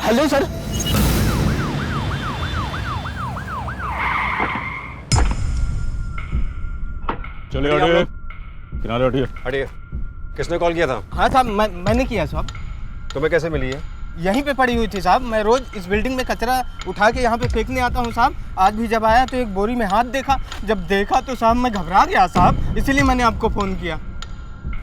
Hello sir. चलिए हटिए, किनारे हटिए। हटिए। किसने कॉल किया था? हाँ साहब, मैंने किया साहब। तुम्हें कैसे मिली है? यहीं पे पड़ी हुई थी साहब। मैं रोज इस बिल्डिंग में कचरा उठा के यहाँ पे फेंकने आता हूँ साहब। आज भी जब आया तो एक बोरी में हाथ देखा। जब देखा तो साहब मैं घबरा गया साहब, इसीलिए मैंने आपको फ़ोन किया।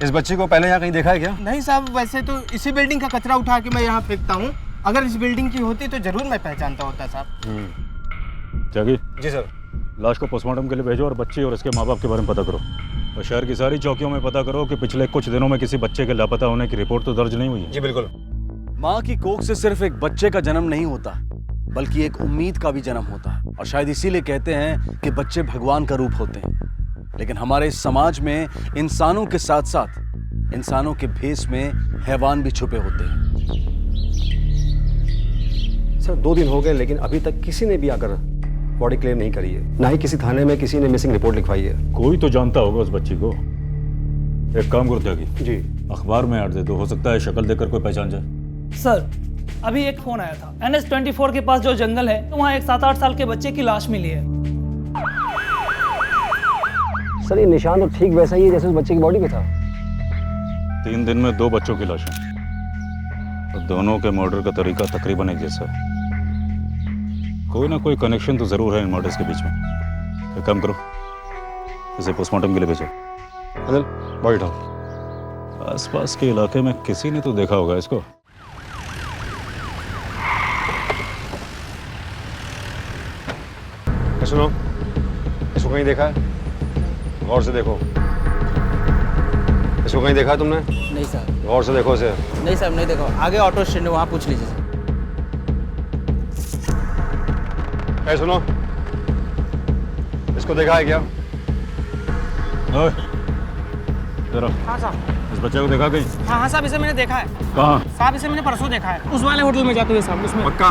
इस बच्ची को पहले यहाँ कहीं देखा है क्या? नहीं साहब, वैसे तो इसी बिल्डिंग का कचरा उठा के मैं यहाँ फेंकता हूँ। अगर इस बिल्डिंग की होती तो जरूर मैं पहचानता होता साहब। जागी। जी सर। लाश को पोस्टमार्टम के लिए भेजो और बच्ची और इसके माँ बाप के बारे में पता करो। और शहर की सारी चौकियों में पता करो कि पिछले कुछ दिनों में किसी बच्चे के लापता होने की रिपोर्ट तो दर्ज नहीं हुई है। जी बिल्कुल। माँ की कोख से सिर्फ एक बच्चे का जन्म नहीं होता, बल्कि एक उम्मीद का भी जन्म होता है। और शायद इसीलिए कहते हैं कि बच्चे भगवान का रूप होते हैं। लेकिन हमारे इस समाज में इंसानों के साथ साथ इंसानों के भेष में हैवान भी छुपे होते हैं। सर 2 दिन हो गए लेकिन अभी तक किसी ने भी आकर बॉडी क्लेम नहीं करी है, ना ही किसी थाने में किसी ने मिसिंग रिपोर्ट लिखवाई है। कोई तो जानता होगा उस बच्ची को। एक काम करो त्यागी, जी अखबार में ऐड दे दो, हो सकता है शक्ल देखकर कोई पहचान जाए। सर अभी एक फोन आया था, NH24 के पास जो जंगल है तो वहाँ एक 7-8 साल के बच्चे की लाश मिली है। सर ये निशान तो ठीक वैसा ही है जैसे उस बच्चे की बॉडी पे था। 3 दिन में 2 बच्चों की लाशें और दोनों के मर्डर का तरीका तकरीबन एक जैसा है। कोई ना कोई कनेक्शन तो जरूर है इन मर्डर्स के बीच में। एक काम करो, इसे पोस्टमार्टम के लिए भेजो। अनिल बॉडी उठाओ। आसपास के इलाके में किसी ने तो देखा होगा इसको। सुनो, इसको कहीं देखा है? गौर से देखो। इसको कहीं देखा है तुमने? नहीं साहब। गौर से देखो इसे। नहीं साहब, नहीं देखो। आगे ऑटो स्टैंड है, वहाँ पूछ लीजिए। ऐ सुनो, इसको देखा है क्या? ओए, जरा हाँ साहब। इस बच्चे को देखा कहीं? हाँ साहब, इसे मैंने देखा है। कहाँ? साहब इसे मैंने परसों देखा है, उस वाले होटल में जाते हुए साहब। उसमें पक्का?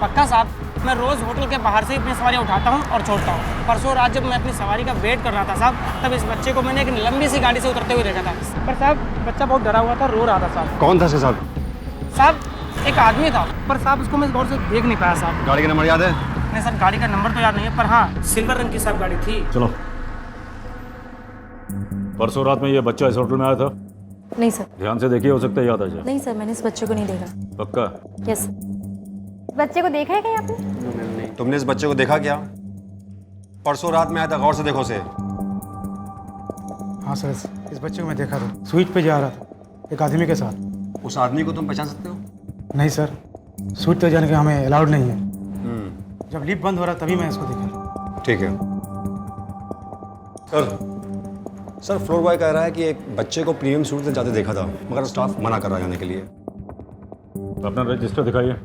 पक्का साहब। मैं रोज होटल के बाहर से ही अपनी सवारी उठाता हूँ और छोड़ता हूँ। परसों रात जब मैं अपनी सवारी का वेट कर रहा था साहब, तब इस बच्चे को मैंने एक लंबी सी गाड़ी से उतरते हुए देखा था। पर साहब बच्चा बहुत डरा हुआ था, रो रहा था साहब। कौन था साहब? साहब एक आदमी था, पर साहब उसको मैं गौर से देख नहीं पाया साहब। गाड़ी का नंबर याद है? नहीं सर, गाड़ी का नंबर तो याद नहीं है, पर हाँ सिल्वर रंग की साहब गाड़ी थी। चलो, परसों रात में ये बच्चा इस होटल में आया था? नहीं सर। ध्यान से देखिए, हो सकता है याद आ जाए। नहीं सर, मैंने इस बच्चे को नहीं देखा। पक्का? यस। बच्चे को देखा है क्या आपने? तुमने इस बच्चे को देखा क्या? परसों रात में आया था, गौर से देखो उसे। हाँ सर, इस बच्चे को मैं देखा था, स्वीट पे जा रहा था एक आदमी के साथ। उस आदमी को तुम पहचान सकते हो? नहीं सर, स्वीट पे जाने के हमें अलाउड नहीं है। जब लिफ्ट बंद हो रहा तभी मैं इसको देखा। ठीक है सर, फ्लोर बॉय कह रहा है कि एक बच्चे को प्रीमियम सूट से जाते देखा था, मगर स्टाफ मना कर रहा है जाने के लिए। अपना रजिस्टर दिखाइए।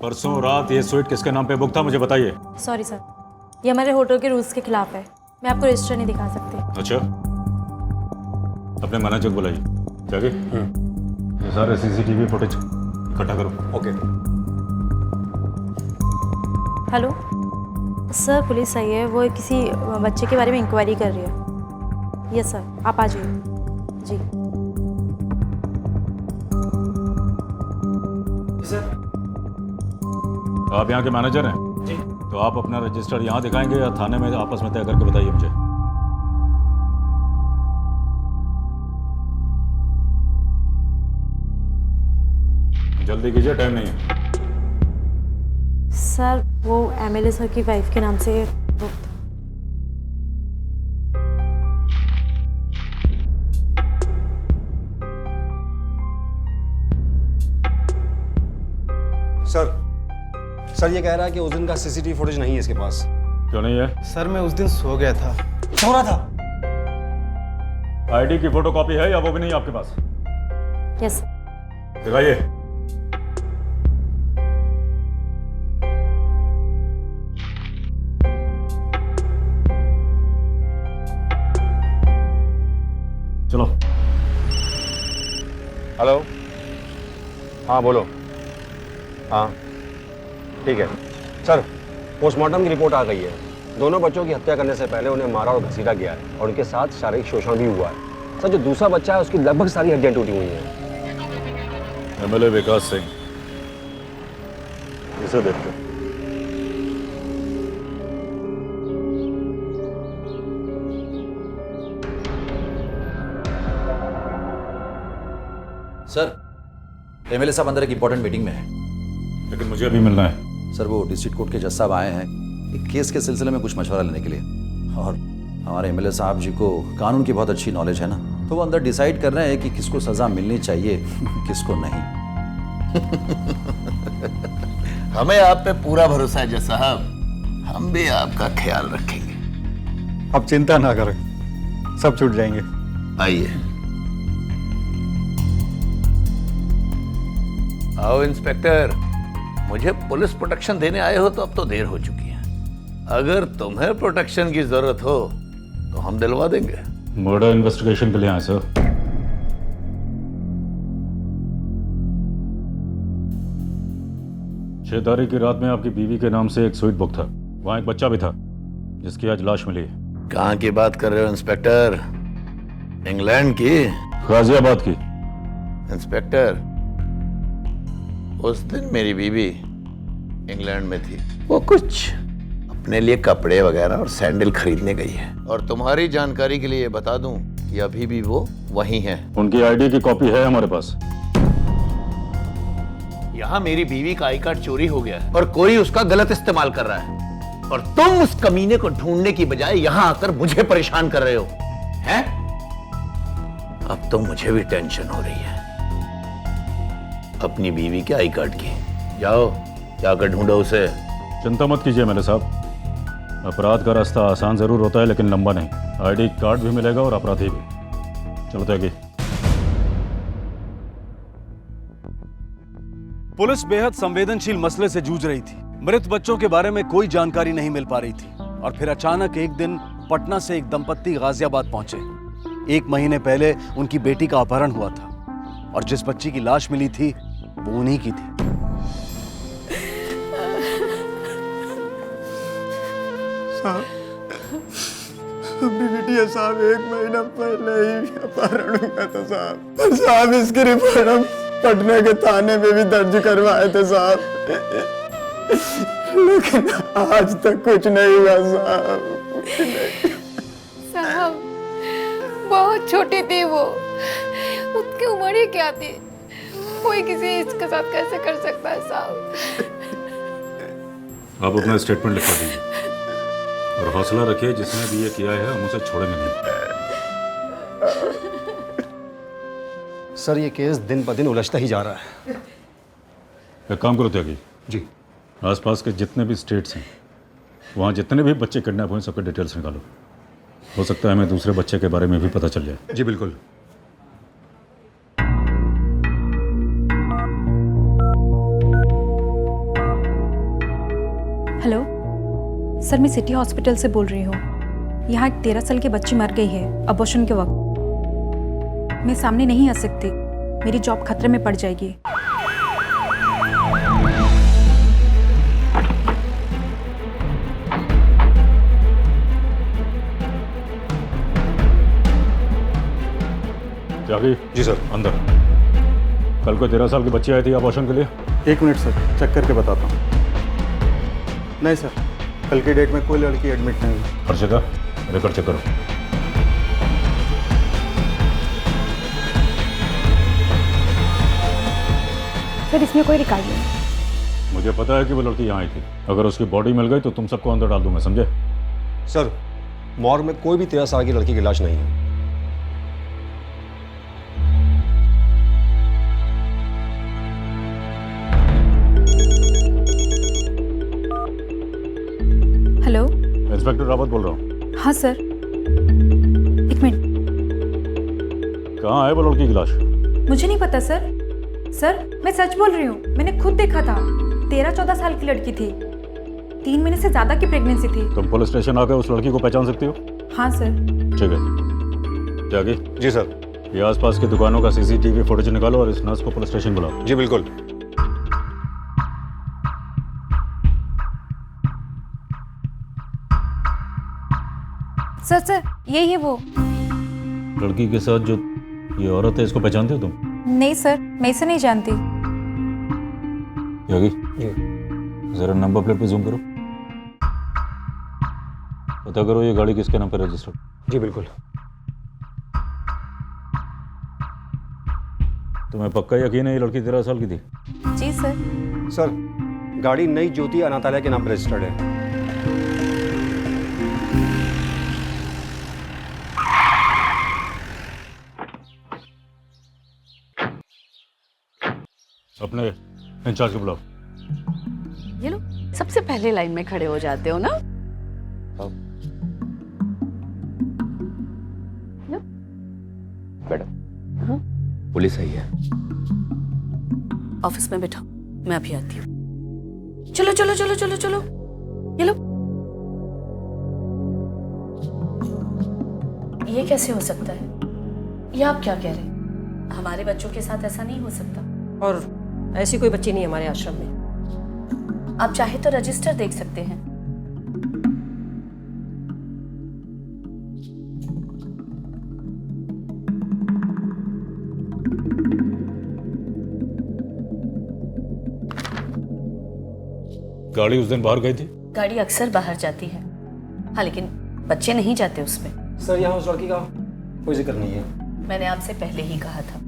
परसों रात ये स्वीट किसके नाम पे बुक था, मुझे बताइए। सॉरी सर, ये हमारे होटल के रूल्स के खिलाफ है। मैं आपको रजिस्टर नहीं दिखा सकती। अच्छा, अपने मैनेजर को बुलाइए। जाके ये सारे CCTV फुटेज इकट्ठा करो। ओके। हेलो सर, पुलिस आई है, वो किसी बच्चे के बारे में इंक्वायरी कर रही है। यस सर, आप आ जाइए। जी सर। आप यहाँ के मैनेजर हैं? जी। तो आप अपना रजिस्टर यहाँ दिखाएंगे या थाने में आपस में तय करके बताइए मुझे। जल्दी कीजिए, टाइम नहीं है। सर, वो MLA सर की वाइफ के नाम से बुक था। सर ये कह रहा है कि उस दिन का CCTV फुटेज नहीं है इसके पास। क्यों नहीं है? सर मैं उस दिन सो गया था। सो रहा था। ID की फोटोकॉपी है या वो भी नहीं आपके पास? यस। दिखाइए। चलो। हेलो, हाँ बोलो। हाँ ठीक है सर, पोस्टमार्टम की रिपोर्ट आ गई है। दोनों बच्चों की हत्या करने से पहले उन्हें मारा और घसीटा गया है और उनके साथ शारीरिक शोषण भी हुआ है। सर जो दूसरा बच्चा है उसकी लगभग सारी हड्डियां टूटी हुई हैं। एमएलए विकास सिंह, इसे देखते हैं। सर, एमएलए साहब अंदर एक इंपॉर्टेंट मीटिंग में है। लेकिन मुझे अभी मिलना है। सर, वो डिस्ट्रिक्ट कोर्ट के जज साहब आए हैं एक केस के सिलसिले में कुछ मशवरा लेने के लिए, और हमारे एमएलए साहब जी को कानून की बहुत अच्छी नॉलेज है ना, तो वो अंदर डिसाइड कर रहे हैं कि किसको सजा मिलनी चाहिए किसको नहीं। हमें आप पे पूरा भरोसा है जज साहब, हम भी आपका ख्याल रखेंगे। आप चिंता ना करें, सब छूट जाएंगे। आइए। आओ इंस्पेक्टर, मुझे पुलिस प्रोटेक्शन देने आए हो तो अब तो देर हो चुकी है। अगर तुम्हें प्रोटेक्शन की जरूरत हो तो हम दिलवा देंगे। मर्डर इन्वेस्टिगेशन के लिए आए सर। छह तारीख की रात में आपकी बीवी के नाम से एक स्वीट बुक था, वहां एक बच्चा भी था जिसकी आज लाश मिली है। कहाँ की बात कर रहे हो इंस्पेक्टर? इंग्लैंड की? गाजियाबाद की। इंस्पेक्टर, उस दिन मेरी बीवी इंग्लैंड में थी, वो कुछ अपने लिए कपड़े वगैरह और सैंडल खरीदने गई है। और तुम्हारी जानकारी के लिए बता दूं कि अभी भी वो वहीं है। उनकी आईडी की कॉपी है हमारे पास। यहाँ मेरी बीवी का आई कार्ड चोरी हो गया है और कोई उसका गलत इस्तेमाल कर रहा है, और तुम उस कमीने को ढूंढने की बजाय यहाँ आकर मुझे परेशान कर रहे हो हैं? अब तो मुझे भी टेंशन हो रही है अपनी बीवी के आई कार्ड की। जाओ जाकर ढूंढो उसे। चिंता मत कीजिए मेरे साहब, अपराध का रास्ता आसान जरूर होता है लेकिन लंबा नहीं। आईडी कार्ड भी मिलेगा और अपराधी भी। चलो त्यागी। पुलिस बेहद संवेदनशील मसले से जूझ रही थी। मृत बच्चों के बारे में कोई जानकारी नहीं मिल पा रही थी, और फिर अचानक एक दिन पटना से एक दंपत्ति गाजियाबाद पहुंचे। 1 महीने पहले उनकी बेटी का अपहरण हुआ था, और जिस बच्ची की लाश मिली थी वो उन्हीं की थी। अपनी बिटिया साहब 1 महीना पहले ही अपहरण हुआ था साहब। और साहब इसकी रिपोर्ट हम पटना के थाने में भी दर्ज करवाए थे साहब, लेकिन आज तक कुछ नहीं हुआ साहब। साहब बहुत छोटी थी वो, उसकी उम्र ही क्या थी? कोई किसी इसके साथ कैसे कर सकता है साहब? आप अपना स्टेटमेंट लिखवा दीजिए और हौसला रखिए, जिसने भी ये किया है हम उसे छोड़ेंगे नहीं। सर, ये केस दिन ब दिन उलझता ही जा रहा है। एक काम करो त्यागी जी, आसपास के जितने भी स्टेट्स हैं वहाँ जितने भी बच्चे किडनैप हुए सबके डिटेल्स निकालो। हो सकता है हमें दूसरे बच्चे के बारे में भी पता चल जाए। जी बिल्कुल। हेलो सर, मैं सिटी हॉस्पिटल से बोल रही हूँ। यहाँ एक 13 साल की बच्ची मर गई है अबॉर्शन के वक्त। मैं सामने नहीं आ सकती, मेरी जॉब खतरे में पड़ जाएगी। त्यागी जी सर। अंदर। कल को 13 साल की बच्ची आई थी अबॉर्शन के लिए। 1 मिनट सर, चेक करके बताता हूँ। नहीं सर, कल की डेट में कोई लड़की एडमिट नहीं है। हर जगह रिकॉर्ड चेक करो। सर इसमें कोई रिकॉर्ड नहीं। मुझे पता है कि वो लड़की यहाँ आई थी। अगर उसकी बॉडी मिल गई तो तुम सबको अंदर डाल दूंगा, समझे? सर, मॉर्ग में कोई भी 13 साल की लड़की की लाश नहीं है। हेलो, इंस्पेक्टर रावत बोल रहा हूँ। हाँ सर, 1 मिनट। कहाँ है वो लड़की की लाश? मुझे नहीं पता सर। सर मैं सच बोल रही हूँ, मैंने खुद देखा था। 13-14 साल की लड़की थी, 3 महीने से ज्यादा की प्रेगनेंसी थी। तुम पुलिस स्टेशन आकर उस लड़की को पहचान सकती हो? हाँ सर। ठीक है त्यागी। जी सर। ये आसपास की दुकानों का सीसीटीवी फुटेज निकालो और इस नर्स को पुलिस स्टेशन बुलाओ। जी बिल्कुल। सर यही है वो लड़की के साथ जो ये औरत है, इसको पहचानते हो तुम? नहीं सर, मैं इसे नहीं जानती। योगी जरा नंबर प्लेट पे जूम करो, पता करो ये गाड़ी किसके नाम पर रजिस्टर्ड। जी बिल्कुल। तुम्हें पक्का यकीन है ये लड़की 13 साल की थी? जी सर। सर गाड़ी नई ज्योति अनाथालय के नाम पर रजिस्टर्ड है। अपने इंचार्ज को बुलाओ। ये लो, सबसे पहले लाइन में खड़े हो जाते हो ना। मैडम पुलिस आई है। ऑफिस में बैठो, मैं अभी आती हूँ। चलो चलो चलो चलो चलो, ये लो। ये कैसे हो सकता है? ये आप क्या कह रहे हैं? हमारे बच्चों के साथ ऐसा नहीं हो सकता। और ऐसी कोई बच्ची नहीं हमारे आश्रम में। आप चाहे तो रजिस्टर देख सकते हैं। गाड़ी उस दिन बाहर गई थी? गाड़ी अक्सर बाहर जाती है, हाँ, लेकिन बच्चे नहीं जाते उसमें। सर यहाँ उस लड़की का कोई जिक्र नहीं है। मैंने आपसे पहले ही कहा था,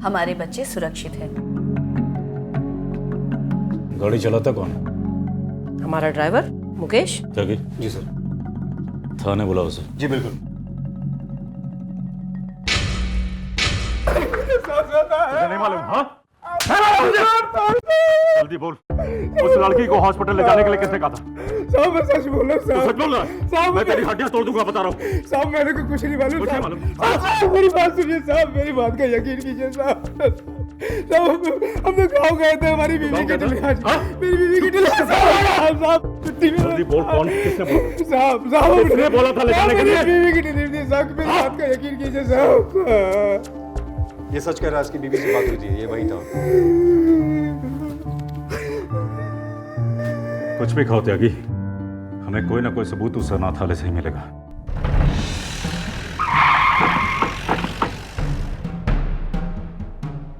हमारे बच्चे सुरक्षित हैं। गाड़ी चलाता कौन? हमारा ड्राइवर मुकेश। त्यागी? जी सर। थाने बुलाओ उसे। जी बिल्कुल। नहीं मालूम? हाँ जल्दी बोल, उस लड़की को हॉस्पिटल ले जाने के लिए किसने कहा था? साहब मैं सच बोल रहा हूँ साहब। सच बोल रहा है? साहब मैं तेरी हड्डियां तोड़ दूंगा, बता रहा हूँ। साहब मैंने को कुछ नहीं मालूम। मुझे साहब मालूम। साहब, मेरी बात सुनिए साहब, मेरी बात का यकीन कीजिए साहब। साहब हम तो गाँव गए थे, हमारी बीवी की डिलीवरी, मेरी बीवी की डिलीवरी। साहब जल्दी बोल, कौन किसने बोला? साहब साहब किसने बोला था ले जाने के लिए? मेरी बीवी की डिलीवरी साहब, मेरी बात का यकीन कीजिए साहब। ये सच कह रहा है, इसकी बीवी से बात हुई थी, ये वही था। कुछ भी खाओ त्यागी, हमें कोई ना कोई सबूत उस अनाथालय से ही मिलेगा।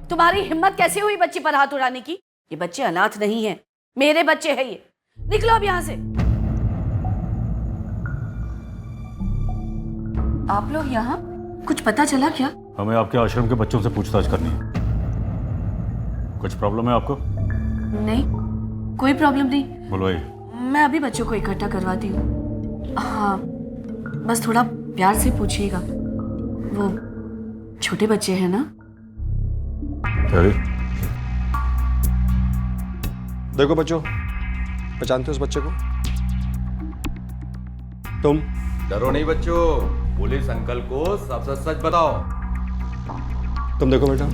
तुम्हारी हिम्मत कैसे हुई बच्ची पर हाथ उड़ाने की? ये बच्चे अनाथ नहीं हैं, मेरे बच्चे हैं ये। निकलो अब यहाँ से। आप लोग यहाँ, कुछ पता चला क्या? हमें आपके आश्रम के बच्चों से पूछताछ करनी है। कुछ प्रॉब्लम है आपको? नहीं, कोई प्रॉब्लम नहीं। बुलवाइए। मैं अभी बच्चों को इकट्ठा करवाती हूँ। हाँ, बस थोड़ा प्यार से पूछिएगा, वो छोटे बच्चे हैं ना। देखो बच्चों, पहचानते हो उस बच्चे को? तुम? डरो नहीं बच्चों, पुलिस अंकल को सब सच सच बताओ। तुम देखो बेटा।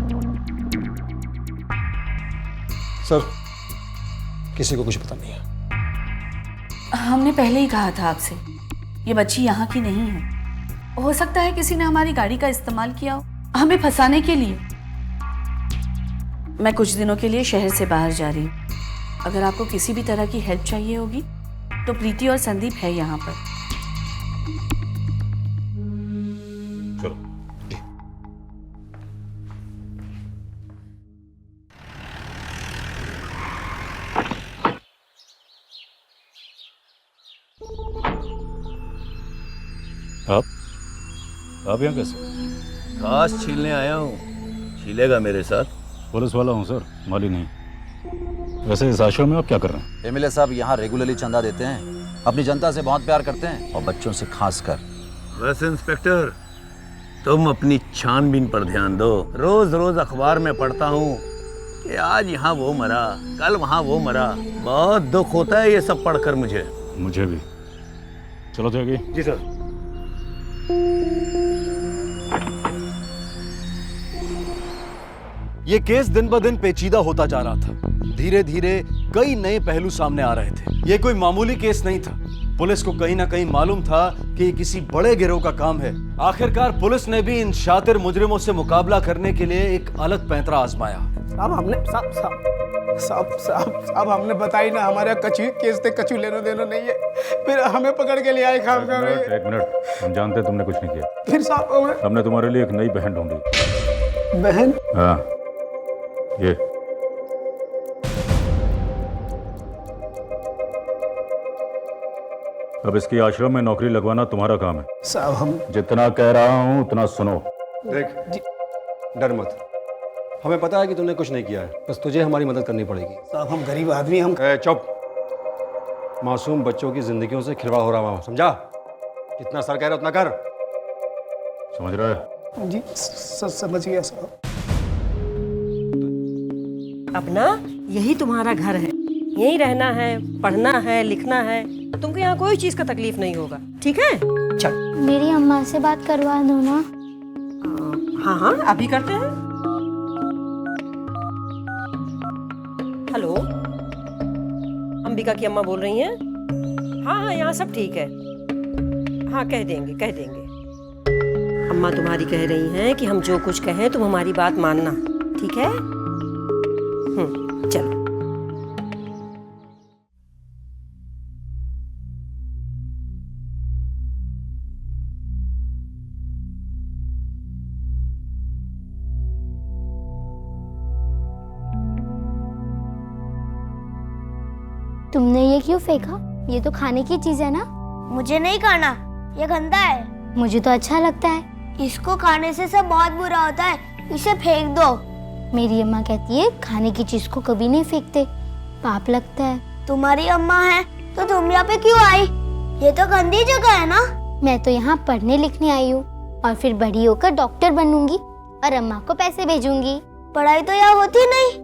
सर किसी को कुछ पता नहीं है। हमने पहले ही कहा था आपसे, ये बच्ची यहाँ की नहीं है। हो सकता है किसी ने हमारी गाड़ी का इस्तेमाल किया हो हमें फंसाने के लिए। मैं कुछ दिनों के लिए शहर से बाहर जा रही हूँ। अगर आपको किसी भी तरह की हेल्प चाहिए होगी तो प्रीति और संदीप है यहाँ पर। चलो। आप यहाँ कैसे? घास छीलने आया हूँ। छीलेगा मेरे साथ? पुलिस वाला हूँ सर, माली नहीं। वैसे इस आश्रम में आप क्या कर रहे हैं? एमएलए साहब यहाँ रेगुलरली चंदा देते हैं, अपनी जनता से बहुत प्यार करते हैं और बच्चों से खास कर। बस इंस्पेक्टर, तुम अपनी छानबीन पर ध्यान दो। रोज रोज अखबार में पढ़ता हूँ कि आज यहाँ वो मरा, कल वहाँ वो मरा। बहुत दुख होता है ये सब पढ़कर मुझे। मुझे भी। चलो त्यागी। जी सर। ये केस दिन ब दिन पेचीदा होता जा रहा था। धीरे धीरे कई नए पहलू सामने आ रहे थे। ये कोई मामूली केस नहीं था। पुलिस को कहीं ना कहीं मालूम था कि ये किसी बड़े गिरोह का काम है। आखिरकार पुलिस ने भी इन शातिर मुजरिमों से मुकाबला करने के लिए एक अलग पैंतरा आजमाया। साहब हमने साहब हमने बताई ना, हमारे कचू केस थे, कचू लेना देना नहीं है। फिर हमें पकड़ के ले आए खाम खा। एक मिनट, हम जानते तुमने कुछ नहीं किया। फिर साहब हमने तुम्हारे लिए एक नई बहन ढूंढी। बहन। हाँ ये अब इसकी आश्रम में नौकरी लगवाना तुम्हारा काम है। साहब हम जितना कह रहा हूं उतना सुनो। देख डर मत, हमें पता है कि तूने कुछ नहीं किया है, बस तुझे हमारी मदद करनी पड़ेगी। साहब हम गरीब आदमी, हम चुप। मासूम बच्चों की जिंदगियों से खिलवाड़ हो रहा है, समझा? जितना सर कह रहा उतना कर। समझ रहा है? जी समझ गया साहब। अपना यही तुम्हारा घर है, यही रहना है, पढ़ना है, लिखना है, तुमको यहाँ कोई चीज का तकलीफ नहीं होगा, ठीक है? चल। मेरी अम्मा से बात करवा दो ना। हाँ हाँ अभी करते हैं। हेलो, अंबिका की अम्मा बोल रही हैं? हाँ हाँ यहाँ सब ठीक है। हाँ कह देंगे कह देंगे। अम्मा तुम्हारी कह रही हैं कि हम जो कुछ कहें तुम हमारी बात मानना, ठीक है? चलो। तुमने ये क्यों फेंका? ये तो खाने की चीज है ना। मुझे नहीं खाना, ये गंदा है। मुझे तो अच्छा लगता है। इसको खाने से सब बहुत बुरा होता है, इसे फेंक दो। मेरी अम्मा कहती है खाने की चीज को कभी नहीं फेंकते, पाप लगता है। तुम्हारी अम्मा है तो तुम यहाँ पे क्यों आई? ये तो गंदी जगह है ना। मैं तो यहाँ पढ़ने लिखने आई हूँ और फिर बड़ी होकर डॉक्टर बनूंगी और अम्मा को पैसे भेजूंगी। पढ़ाई तो यहाँ होती नहीं।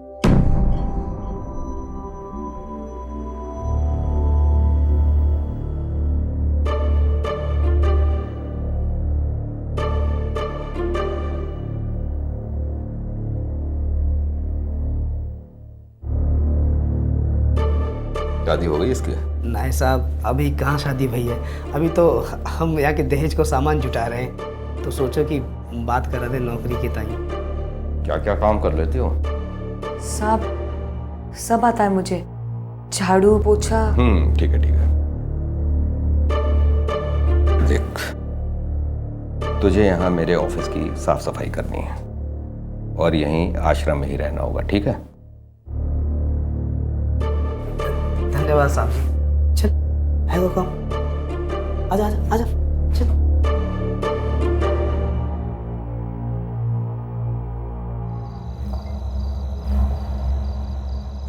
शादी हो गई इसकी? नहीं साहब, अभी कहाँ शादी भई है। अभी तो हम यहाँ के दहेज को सामान जुटा रहे हैं, तो सोचो कि बात करा दे नौकरी की ताई। क्या क्या काम कर लेते हो? सब आता है मुझे, झाड़ू पोछा। ठीक है ठीक है। देख, तुझे यहाँ मेरे ऑफिस की साफ सफाई करनी है और यहीं आश्रम में ही रहना होगा, ठीक है? धन्यवाद साहब। चल है वो काम। आजा आजा आजा चल।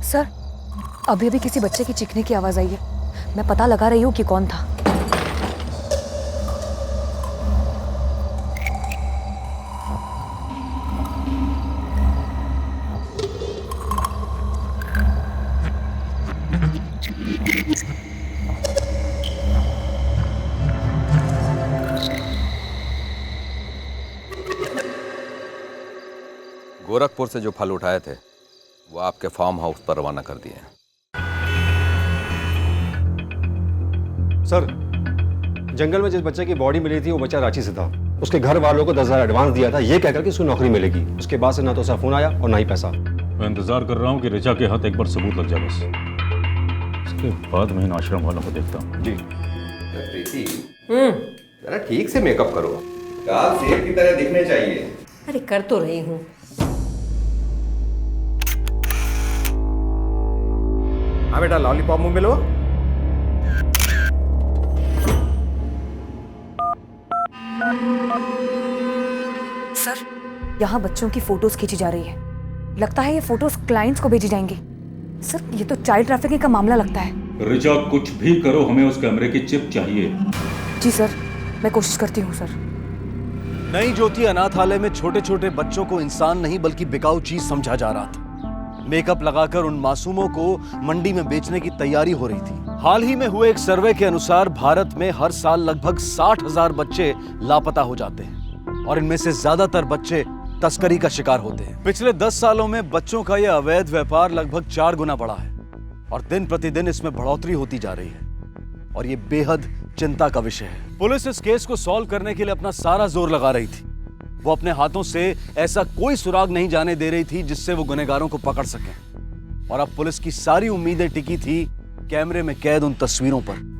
सर, अभी अभी किसी बच्चे की चीखने की आवाज आई है, मैं पता लगा रही हूँ कि कौन था। गोरखपुर से जो फल उठाए थे वो आपके फार्म हाउस पर रवाना कर दिए हैं। सर, जंगल में जिस बच्चे की बॉडी मिली थी वो बच्चा रांची से था। उसके घर वालों को 10,000 एडवांस दिया था ये कहकर कि उसको नौकरी मिलेगी। उसके बाद से ना तो उसका फोन आया और ना ही पैसा। मैं इंतजार कर रहा हूँ कि ऋचा के हाथ एक बार सबूत लग जाए, बस उसके बाद मैं इन आश्रम वालों को देखता हूँ। जी। प्रीति, जरा ठीक से मेकअप करो, गाल सेब की तरह दिखने चाहिए। अरे कर तो रही हूँ। हाँ बेटा, लॉलीपॉप मुंह में लो। सर, यहाँ बच्चों की फोटोज खींची जा रही है। लगता है ये फोटोज क्लाइंट्स को भेजी जाएंगी। सर, ये तो चाइल्ड ट्रैफिकिंग का मामला लगता है। ऋचा, कुछ भी करो, हमें उस कैमरे की चिप चाहिए। जी सर, मैं कोशिश करती हूँ सर। नई ज्योति अनाथालय में छोटे छोटे बच्चों को इंसान नहीं बल्कि बिकाऊ चीज समझा जा रहा था। मेकअप लगाकर उन मासूमों को मंडी में बेचने की तैयारी हो रही थी। हाल ही में हुए एक सर्वे के अनुसार भारत में हर साल लगभग 60,000 बच्चे लापता हो जाते हैं और इनमें से ज्यादातर बच्चे तस्करी का शिकार होते हैं। पिछले 10 सालों में बच्चों का यह अवैध व्यापार लगभग 4 गुना बढ़ा है और दिन प्रतिदिन इसमें बढ़ोतरी होती जा रही है और ये बेहद चिंता का विषय है। पुलिस इस केस को सॉल्व करने के लिए अपना सारा जोर लगा रही थी। वो अपने हाथों से ऐसा कोई सुराग नहीं जाने दे रही थी जिससे वो गुनहगारों को पकड़ सकें। और अब पुलिस की सारी उम्मीदें टिकी थी कैमरे में कैद उन तस्वीरों पर।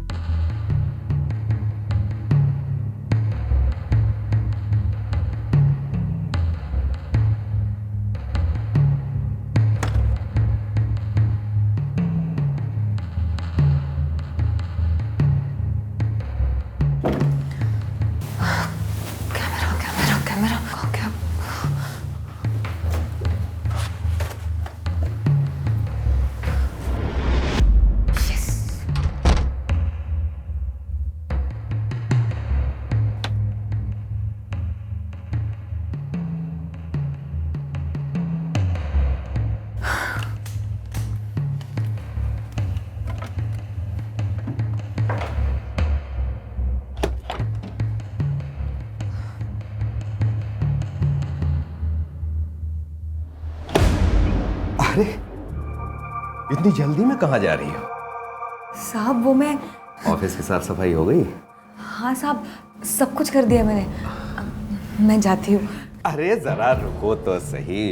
अरे इतनी जल्दी में कहाँ जा रही हो? साहब वो मैं ऑफिस की साफ सफाई हो गई? हाँ साहब, सब कुछ कर दिया मैंने। मैं जाती हूँ। अरे जरा रुको तो सही,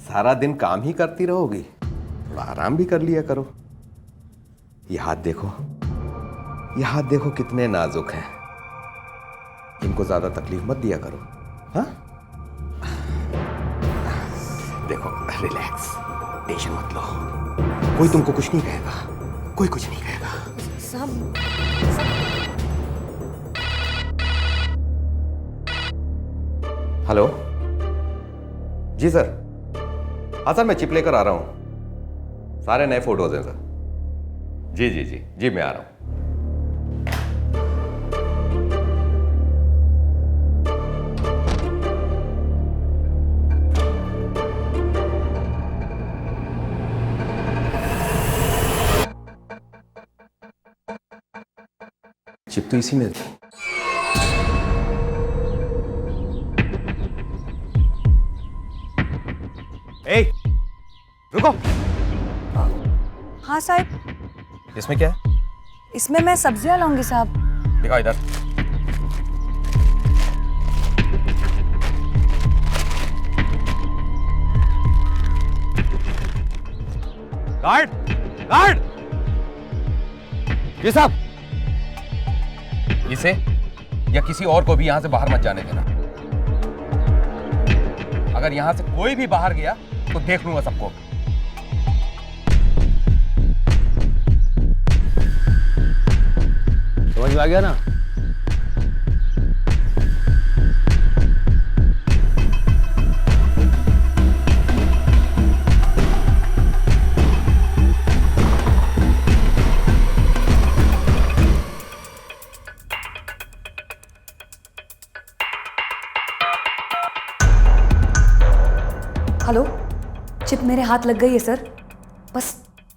सारा दिन काम ही करती रहोगी, थोड़ा आराम भी कर लिया करो। ये हाथ देखो, ये हाथ देखो कितने नाजुक हैं, इनको ज्यादा तकलीफ मत दिया करो। हाँ देखो, रिलैक्स, टेंशन मत लो, कोई तुमको कुछ नहीं कहेगा, कोई कुछ नहीं कहेगा। साहब हेलो जी सर। हाँ सर, मैं चिप लेकर आ रहा हूं, सारे नए फोटोज हैं सर। जी जी जी जी, मैं आ रहा हूं। चिप तो इसी में थी। ए, रुको। हाँ साहब। इसमें क्या है? इसमें मैं सब्जियां लाऊंगी साहब। दिखाओ इधर। Guard, guard. जी साहब। इसे या किसी और को भी यहां से बाहर मत जाने देना। अगर यहां से कोई भी बाहर गया तो देख लूंगा सबको। समझ में आ गया ना? हेलो, चिप मेरे हाथ लग गई है सर, बस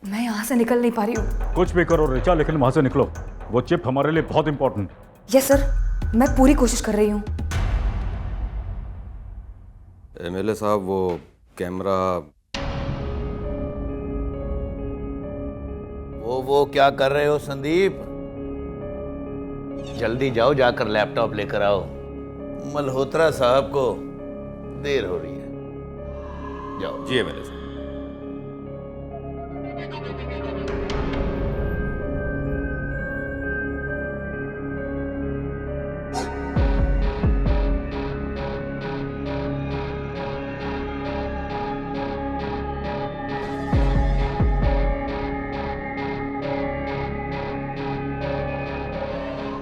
मैं यहाँ से निकल नहीं पा रही हूँ। कुछ भी करो रिचा, लेकिन वहां से निकलो। वो चिप हमारे लिए बहुत इंपॉर्टेंट। यस सर, मैं पूरी कोशिश कर रही हूँ। एमएलए साहब, वो कैमरा वो क्या कर रहे हो संदीप? जल्दी जाओ, जाकर लैपटॉप लेकर आओ। मल्होत्रा साहब को देर हो रही है। जाओ। जी एमएलए साहब।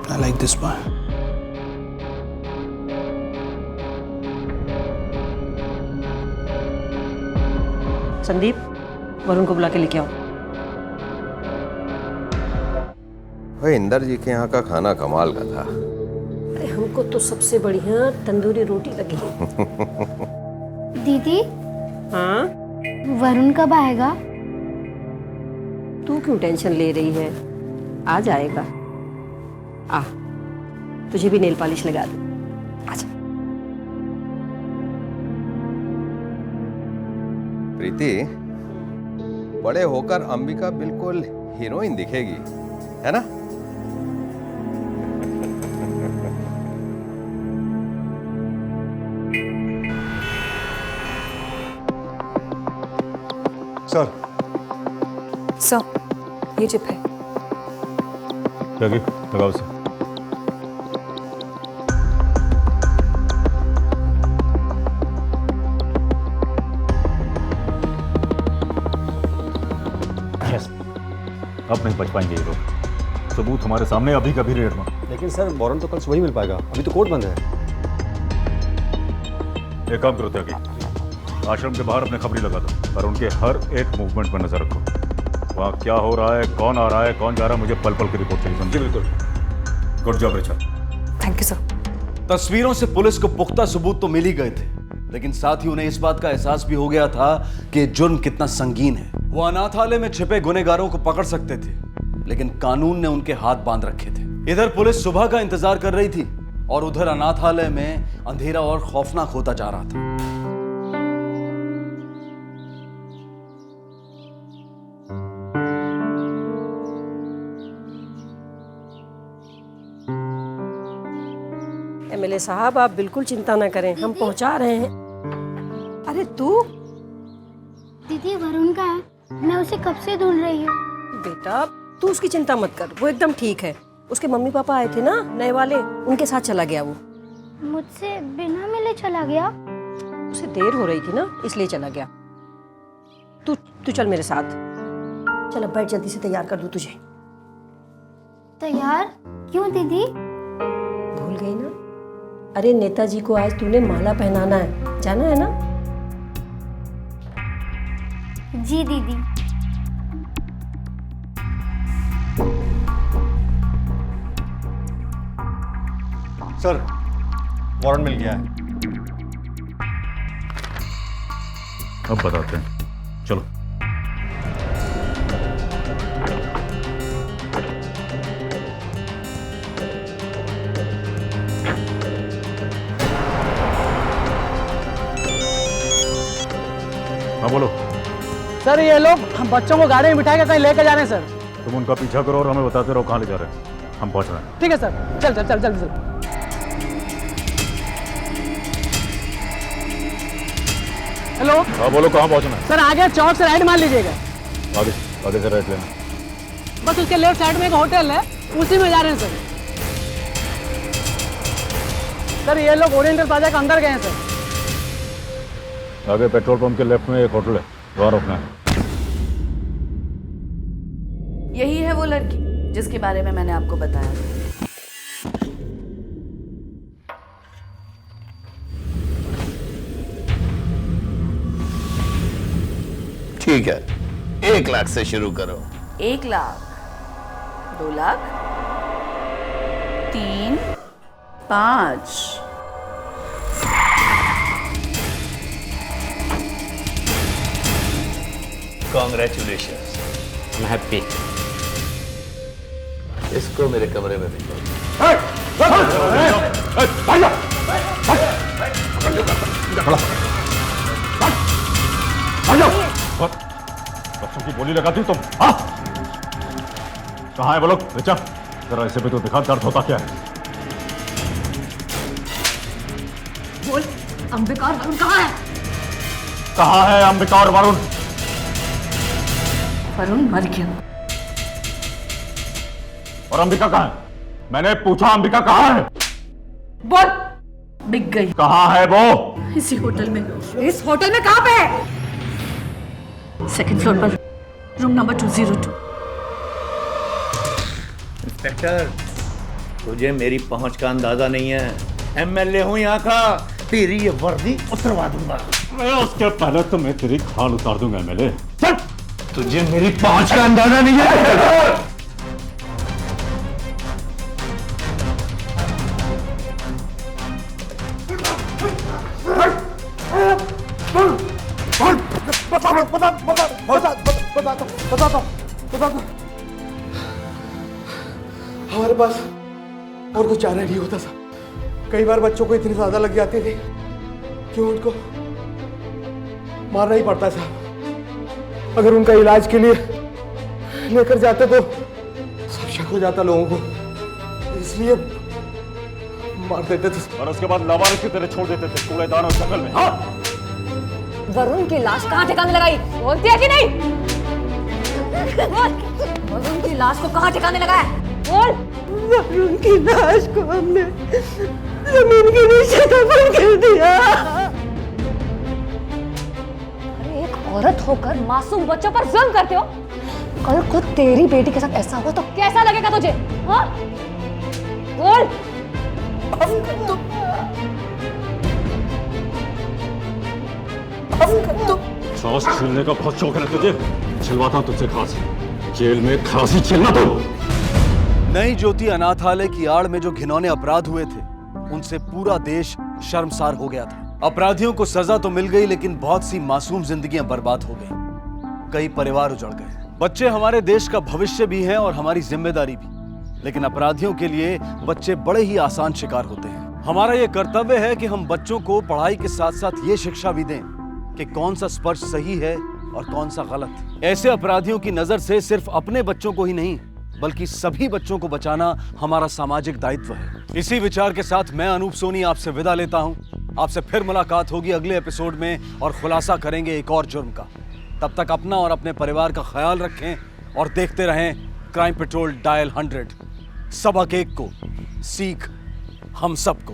I like this one. Sandeep, Varun को बुला के लेके आओ। भाई इंदर जी के यहाँ का खाना कमाल का था। अरे हमको तो सबसे बढ़िया तंदूरी रोटी लगी। दीदी। हाँ? वरुण कब आएगा? तू क्यों टेंशन ले रही है? आ जाएगा। आ, तुझे भी नेल पॉलिश लगा दूं। आजा। प्रीति, बड़े होकर अंबिका बिल्कुल हीरोइन दिखेगी, है ना? सर। सर, ये चिप है। क्या की? लगाओ उसे। अब नहीं बच पाएंगे ये लोग। सबूत हमारे सामने अभी कभी रेड में। लेकिन सर, वारंट तो कल सुबह ही मिल पाएगा, अभी तो कोर्ट बंद है। एक काम करो त्यागी, आश्रम के बाहर अपने खबरी लगा दो और उनके हर एक मूवमेंट पर नजर रखो। वहाँ क्या हो रहा है, कौन आ रहा है, कौन जा रहा है, मुझे पल पल की रिपोर्ट चाहिए। समझे? बिल्कुल। Good job Richa. Thank you sir. तस्वीरों से पुलिस को पुख्ता सबूत तो मिल ही गए थे, लेकिन साथ ही उन्हें इस बात का एहसास भी हो गया था कि जुर्म कितना संगीन है। वो अनाथालय में छिपे गुनहगारों को पकड़ सकते थे, लेकिन कानून ने उनके हाथ बांध रखे थे। इधर पुलिस सुबह का इंतजार कर रही थी और उधर अनाथालय में अंधेरा और खौफनाक होता जा रहा था। एमएलए साहब आप बिल्कुल चिंता ना करें, हम पहुंचा रहे हैं। अरे तू दीदी वरुण का है, मैं उसे कब से ढूंढ रही हूँ। बेटा तू उसकी चिंता मत कर, वो एकदम ठीक है। उसके मम्मी पापा आए थे ना नए वाले, उनके साथ चला गया वो। मुझसे बिना मिले चला गया। उसे देर हो रही थी ना इसलिए चला गया। तू चल मेरे साथ, चल अब बैठ, जल्दी से तैयार कर दूं तुझे। तैयार क्यों दीदी? भूल गई ना? अरे नेताजी को आज तूने माला पहनाना है, जाना है ना? जी दीदी। सर वारंट मिल गया है। अब बताते हैं, चलो। हाँ बोलो। सर ये लोग हम बच्चों को गाड़ी में बिठा के कहीं लेके जा रहे हैं सर। तुम उनका पीछा करो और हमें बताते रहो कहाँ ले जा रहे हैं, हम पहुंच रहे हैं। ठीक है सर, चल चल चल चल चल। हेलो। हाँ बोलो, कहाँ पहुंचना है? सर आगे चौक से राइट मान लीजिएगा। आगे से राइट लेना। बस उसके लेफ्ट साइड में एक होटल है, उसी में जा रहे हैं सर। सर ये लोग ओरिएंटल प्लाजा के अंदर गए हैं सर। आगे पेट्रोल पंप के लेफ्ट में एक होटल है, वहाँ रुकना है। यही है वो लड़की जिसके बारे में मैंने आपको बताया। ठीक है, 1 लाख से शुरू करो। 1 lakh, 2 lakh, 3, 5। Congratulations, I'm happy। इसको मेरे कमरे में भेजो। बच्चों की बोली लगाती तुम, हाँ? कहाँ है वो लोग? बेचा जरा ऐसे भी तो दिखा, दर्द होता क्या है? बोल, अंबिका और वरुण कहाँ है? कहाँ है अंबिका और वरुण? वरुण मर गया। और अंबिका कहाँ है? मैंने पूछा अंबिका कहाँ है? बोल, बिक गई। कहाँ है वो? इसी होटल में। इस होटल में कहाँ पे है? 2nd फ्लोर पर, रूम नंबर 202। इंस्पेक्टर, तुझे मेरी पहुंच का अंदाजा नहीं है। एमएलए हूं यहाँ का, तेरी ये वर्दी उतरवा दूंगा। मैं उसके पहले तो मैं तेरी खाल उतार दूंगा एमएलए। चल, तुझे मेरी पहुंच का अंदाजा नहीं है। बता दो। हमारे पास और कुछ चारा नहीं होता साहब। कई बार बच्चों को इतनी ज्यादा लग जाती थी कि उनको मारना ही पड़ता साहब। अगर उनका इलाज के लिए लेकर जाते तो सब शक हो जाता लोगों को, इसलिए मार देते थे और उसके बाद लावारिस की तरह छोड़ देते थे कूड़ेदान और जंगल में। हाँ? वरुण की लाश कहाँ ठिकाने लगाई? बोलती है कि नहीं? वरुण की लाश को कहाँ ठिकाने लगाया? बोल। वरुण की लाश को हमने जमीन के नीचे दफन कर दिया। अरे एक औरत होकर मासूम बच्चों पर जुल्म करते हो। कल को तेरी बेटी के साथ ऐसा हुआ तो कैसा लगेगा तुझे? हाँ? बोल। सांस छीलने का बहुत शौक है तुझे, छिलवाता हूं तुझसे खांसी। जेल में खांसी छीलना तो। नई ज्योति अनाथालय की आड़ में जो घिनौने अपराध हुए थे, उनसे पूरा देश शर्मसार हो गया था। अपराधियों को सजा तो मिल गई, लेकिन बहुत सी मासूम जिंदगियां बर्बाद हो गई। कई परिवार उजड़ गए। बच्चे हमारे देश का भविष्य भी हैं और हमारी जिम्मेदारी भी, लेकिन अपराधियों के लिए बच्चे बड़े ही आसान शिकार होते हैं। हमारा ये कर्तव्य है कि हम बच्चों को पढ़ाई के साथ साथ ये शिक्षा भी दें कि कौन सा स्पर्श सही है और कौन सा गलत। ऐसे अपराधियों की नजर से सिर्फ अपने बच्चों को ही नहीं, बल्कि सभी बच्चों को बचाना हमारा सामाजिक दायित्व है। इसी विचार के साथ मैं अनूप सोनी आपसे विदा लेता हूं। आपसे फिर मुलाकात होगी अगले एपिसोड में और खुलासा करेंगे एक और जुर्म का। तब तक अपना और अपने परिवार का ख्याल रखें और देखते रहें क्राइम पेट्रोल डायल 100। सबक एक को, सीख हम सबको।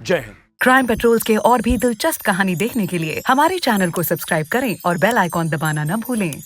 जय हिंद। क्राइम पेट्रोल के और भी दिलचस्प कहानी देखने के लिए हमारे चैनल को सब्सक्राइब करें और बेल आइकॉन दबाना न भूलें।